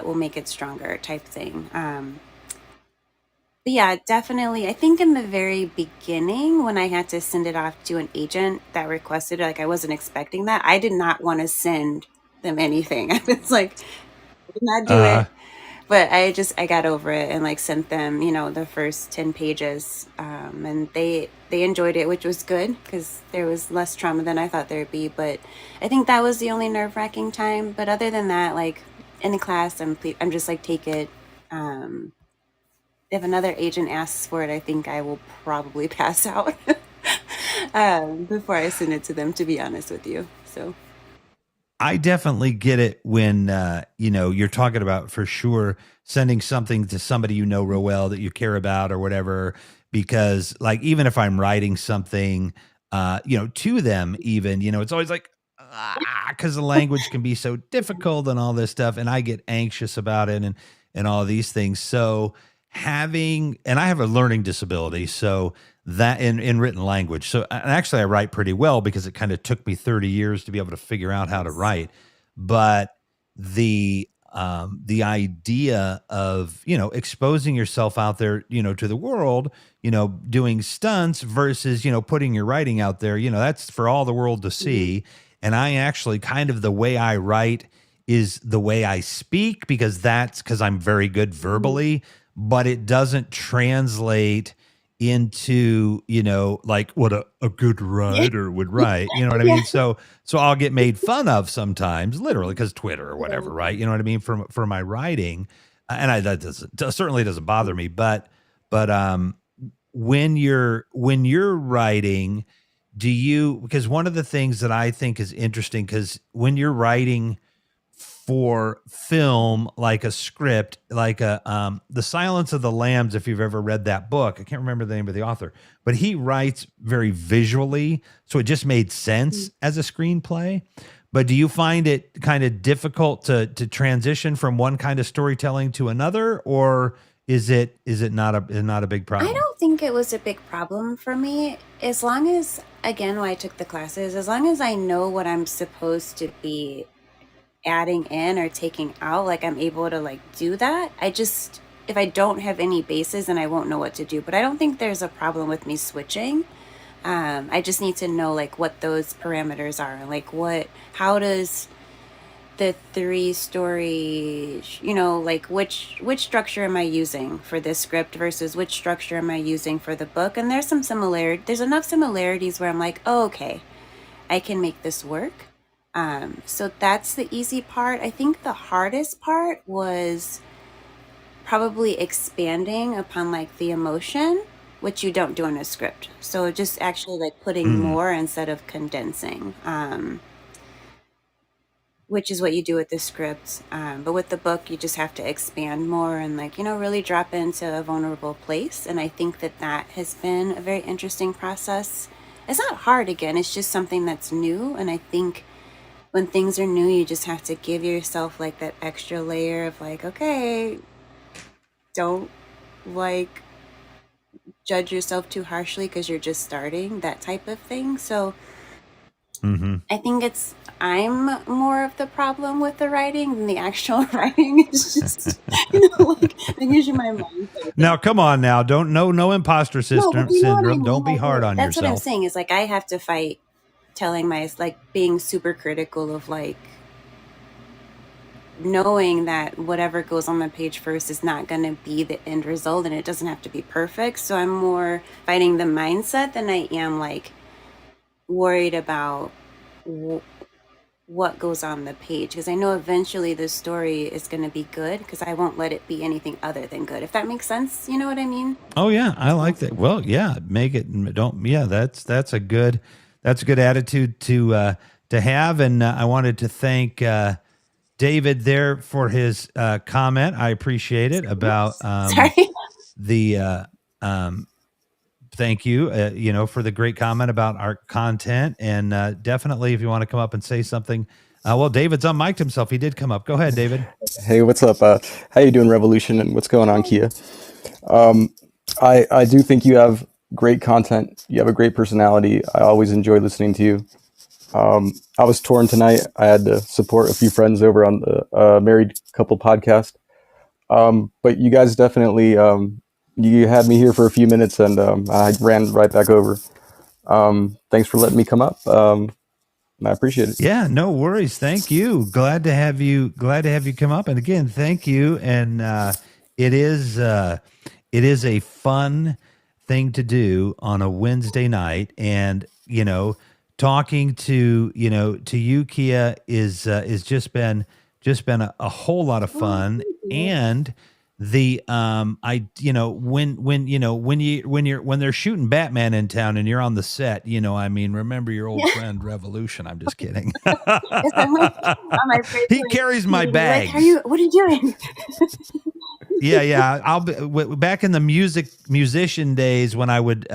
will make it stronger, type thing. But yeah, definitely. I think in the very beginning, when I had to send it off to an agent that requested it, like I wasn't expecting that. I did not want to send them anything. I was like, I did not do Uh it. But I got over it and like sent them, the first 10 pages. And they enjoyed it, which was good because there was less trauma than I thought there'd be. But I think that was the only nerve-wracking time. But other than that, like in the class, I'm just like, take it. Um, if another agent asks for it, I think I will probably pass out before I send it to them, to be honest with you. So, I definitely get it when you're talking about, for sure, sending something to somebody real well, that you care about or whatever, because like, even if I'm writing something to them, even, it's always like, because the language can be so difficult and all this stuff, and I get anxious about it, and all these things. So and I have a learning disability, so that in written language. So, and actually I write pretty well, because it kind of took me 30 years to be able to figure out how to yes. write. But the idea of, exposing yourself out there, to the world, doing stunts versus, putting your writing out there, that's for all the world to Mhm. see. And I actually, kind of, the way I write is the way I speak, because I'm very good Mhm. verbally, but it doesn't translate into, like what a good Yeah. writer would write. You know what I Yeah. mean? So I'll get made fun of sometimes, literally, because Twitter or whatever, Yeah. right? You know what I mean? For my writing. And certainly doesn't bother me, but when you're writing, because one of the things that I think is interesting, because when you're writing for film, like a script, like The Silence of the Lambs. If you've ever read that book, I can't remember the name of the author, but he writes very visually, so it just made sense as a screenplay. But do you find it kind of difficult to transition from one kind of storytelling to another, or is it not a big problem? I don't think it was a big problem for me, as long as, again, when I took the classes, as long as I know what I'm supposed to be adding in or taking out, like I'm able to like do that. If I don't have any bases, then I won't know what to do. But I don't think there's a problem with me switching. I just need to know like what those parameters are, like how does the 3-story, like which structure am I using for this script versus which structure am I using for the book? And there's enough similarities where I'm like, oh, okay, I can make this work. So that's the easy part. I think the hardest part was probably expanding upon like the emotion, which you don't do in a script. So just actually like putting more instead of condensing, which is what you do with the script. But with the book, you just have to expand more and like, really drop into a vulnerable place. And I think that has been a very interesting process. It's not hard, again, it's just something that's new. And I think when things are new, you just have to give yourself like that extra layer of like, okay, don't like judge yourself too harshly because you're just starting, that type of thing. So I think I'm more of the problem with the writing than the actual writing. It's just, like usually my mindset. Now, come on now. No imposter No, but you know what I syndrome. mean? Don't be Like, hard on that's what I'm yourself. saying is like, I have to fight being super critical of like knowing that whatever goes on the page first is not going to be the end result and it doesn't have to be perfect. So I'm more fighting the mindset than I am like worried about what goes on the page, because I know eventually the story is going to be good because I won't let it be anything other than good, if that makes sense. You know what I mean? Oh yeah, I like that. Well, yeah, make it don't yeah, that's a good attitude to have. And I wanted to thank David there for his comment. I appreciate it about Sorry. the thank you, for the great comment about our content. And definitely, if you want to come up and say something, well, David's unmiked himself. He did come up. Go ahead, David. Hey, what's up? How you doing, Revolution, and what's going on, Keia? I do think you have great content. You have a great personality. I always enjoy listening to you. I was torn tonight. I had to support a few friends over on the Married Couple podcast. But you guys definitely, you had me here for a few minutes and I ran right back over. Thanks for letting me come up. I appreciate it. Yeah, no worries. Thank you. Glad to have you come up. And again, thank you. And it is a fun thing to do on a Wednesday night. And talking to you, Keia, is just been a whole lot of fun. And the when they're shooting Batman in town and you're on the set, remember your old friend Revolution. I'm just kidding. He carries my bags. Like, what are you doing? Yeah. I'll be back in the musician days when I would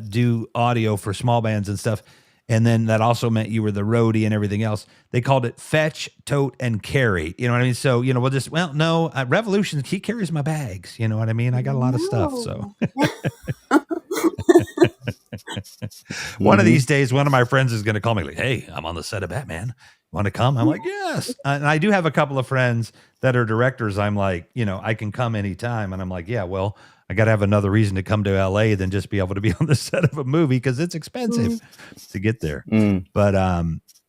do audio for small bands and stuff. And then that also meant you were the roadie and everything else. They called it fetch, tote, and carry. You know what I mean? So, Revolution, he carries my bags. You know what I mean? I got a lot of stuff. So one of these days, one of my friends is going to call me like, hey, I'm on the set of Batman. Want to come? I'm like, yes. And I do have a couple of friends that are directors. I'm like, I can come anytime. And I'm like, yeah, well, I got to have another reason to come to LA than just be able to be on the set of a movie because it's expensive to get there. But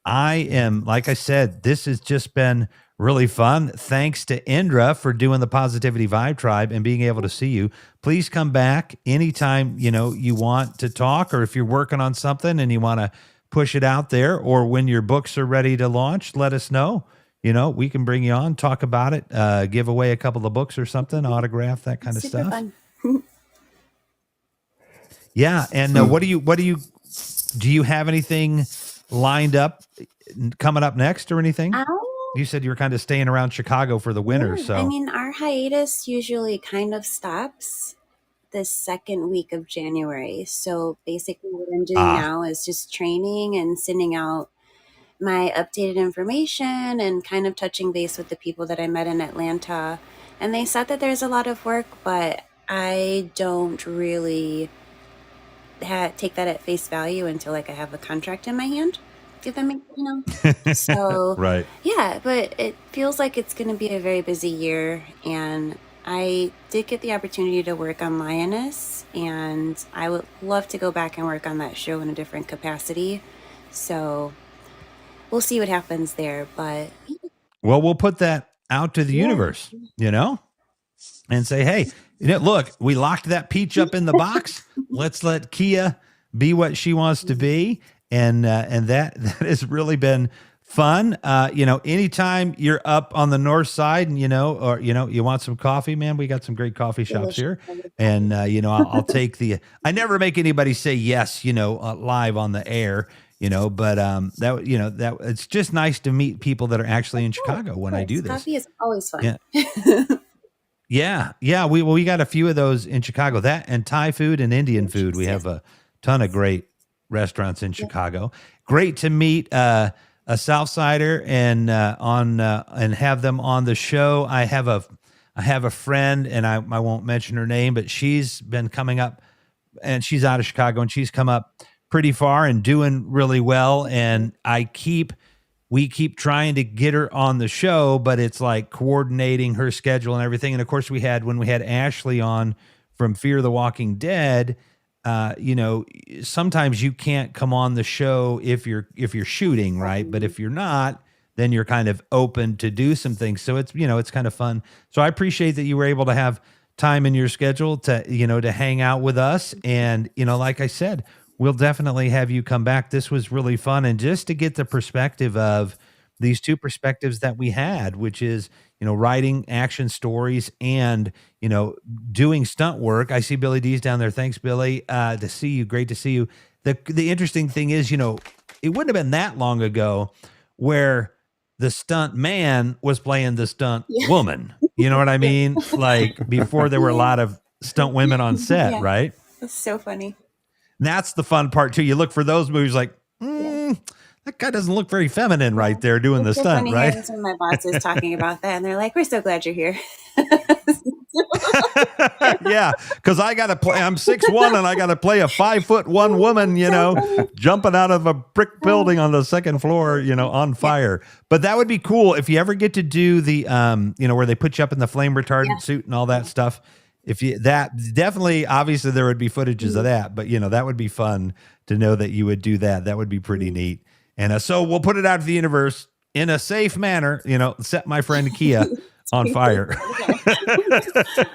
I am, like I said, this has just been really fun. Thanks to Indra for doing the Positivity Vibe Tribe and being able to see you. Please come back anytime, you want to talk, or if you're working on something and you want to push it out there, or when your books are ready to launch, let us know. We can bring you on, talk about it, give away a couple of books or something, autograph, that kind of stuff. Fun. Yeah. And do you have anything lined up coming up next or anything? you said you were kind of staying around Chicago for the winter. Yeah, I So, mean, our hiatus usually kind of stops the second week of January. So basically, what I'm doing ah, now is just training and sending out my updated information and kind of touching base with the people that I met in Atlanta. And they said that there's a lot of work, but I don't really take that at face value until like I have a contract in my hand. If that makes So right. yeah, but it feels like it's going to be a very busy year, and I did get the opportunity to work on Lioness, and I would love to go back and work on that show in a different capacity. So we'll see what happens there, but Well, we'll put that out to the yeah. universe, and say, hey, look, we locked that peach up in the box. Let's let Keia be what she wants to be. And that has really been fun. Anytime you're up on the north side and, or, you want some coffee, man, we got some great coffee shops here. And, I'll take I never make anybody say yes, live on the air. But that it's just nice to meet people that are actually in Chicago when I do this. Coffee is always fun. Yeah. Yeah. We got a few of those in Chicago, that and Thai food and Indian food. We have a ton of great restaurants in Chicago. Great to meet a South Sider and have them on the show. I have a friend, and I won't mention her name, but she's been coming up, and she's out of Chicago, and she's come up pretty far and doing really well. And we keep trying to get her on the show, but it's like coordinating her schedule and everything. And of course, when we had Ashley on from Fear the Walking Dead, sometimes you can't come on the show if you're shooting, right? But if you're not, then you're kind of open to do some things. So it's kind of fun. So I appreciate that you were able to have time in your schedule to hang out with us. And, like I said, we'll definitely have you come back. This was really fun. And just to get the perspective of these two perspectives that we had, which is, writing action stories and, doing stunt work. I see Billy D's down there. Thanks, Billy. To see you. Great to see you. The interesting thing is, it wouldn't have been that long ago where the stunt man was playing the stunt woman. You know what I mean? Like before there were a lot of stunt women on set, right? That's so funny. And that's the fun part too. You look for those movies like, that guy doesn't look very feminine right there doing the stunt, funny right? Some of my bosses talking about that, and they're like, "We're so glad you're here." Yeah, because I got to play. I'm 6'1" and I got to play a 5'1" woman, jumping out of a brick building on the second floor, on fire. But that would be cool if you ever get to do the, where they put you up in the flame retardant suit and all that stuff. Definitely, obviously there would be footages of that, but that would be fun to know that you would do that. That would be pretty neat. And so we'll put it out to the universe in a safe manner, set my friend Keia on fire.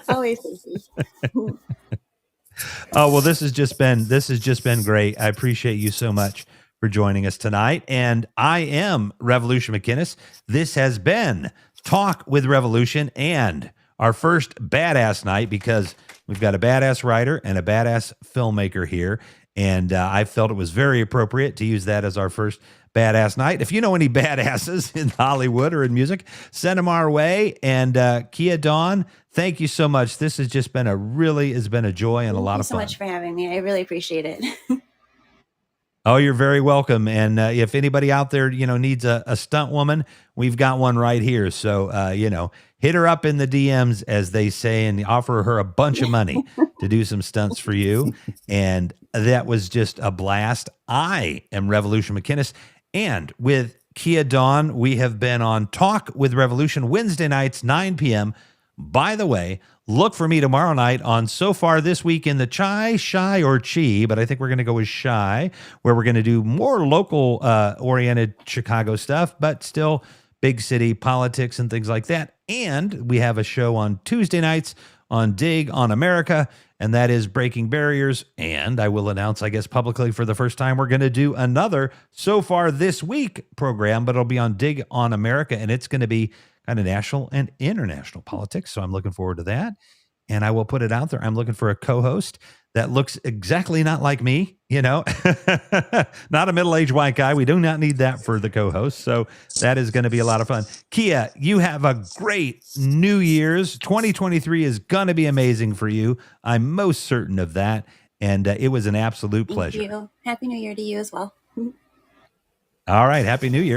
Always. Oh, well, this has just been great. I appreciate you so much for joining us tonight. And I am Revolution McInnes. This has been Talk with Revolution and our first badass night, because we've got a badass writer and a badass filmmaker here. And I felt it was very appropriate to use that as our first badass night. If you know any badasses in Hollywood or in music, send them our way. And Keia Dawn, thank you so much. This has just been a joy and a lot of fun. Thank you so much for having me. I really appreciate it. Oh, you're very welcome. And if anybody out there, needs a stunt woman, we've got one right here. So, hit her up in the DMs, as they say, and offer her a bunch of money to do some stunts for you. And that was just a blast. I am Revolution McInnes. And with Keia Dawn, we have been on Talk with Revolution Wednesday nights, 9 p.m. By the way, look for me tomorrow night on So Far This Week in the Shy, or Chi, but I think we're going to go with Shy, where we're going to do more local oriented Chicago stuff, but still big city politics and things like that. And we have a show on Tuesday nights on Dig on America, and that is Breaking Barriers. And I will announce, I guess, publicly for the first time, we're going to do another So Far This Week program, but it'll be on Dig on America, and it's going to be kind of national and international politics. So I'm looking forward to that. and I will put it out there. I'm looking for a co-host that looks exactly not like me, not a middle-aged white guy. We do not need that for the co-host. So that is going to be a lot of fun. Keia, you have a great New Year's. 2023 is going to be amazing for you. I'm most certain of that. And it was an absolute pleasure. Thank you. Happy New Year to you as well. All right. Happy New Year.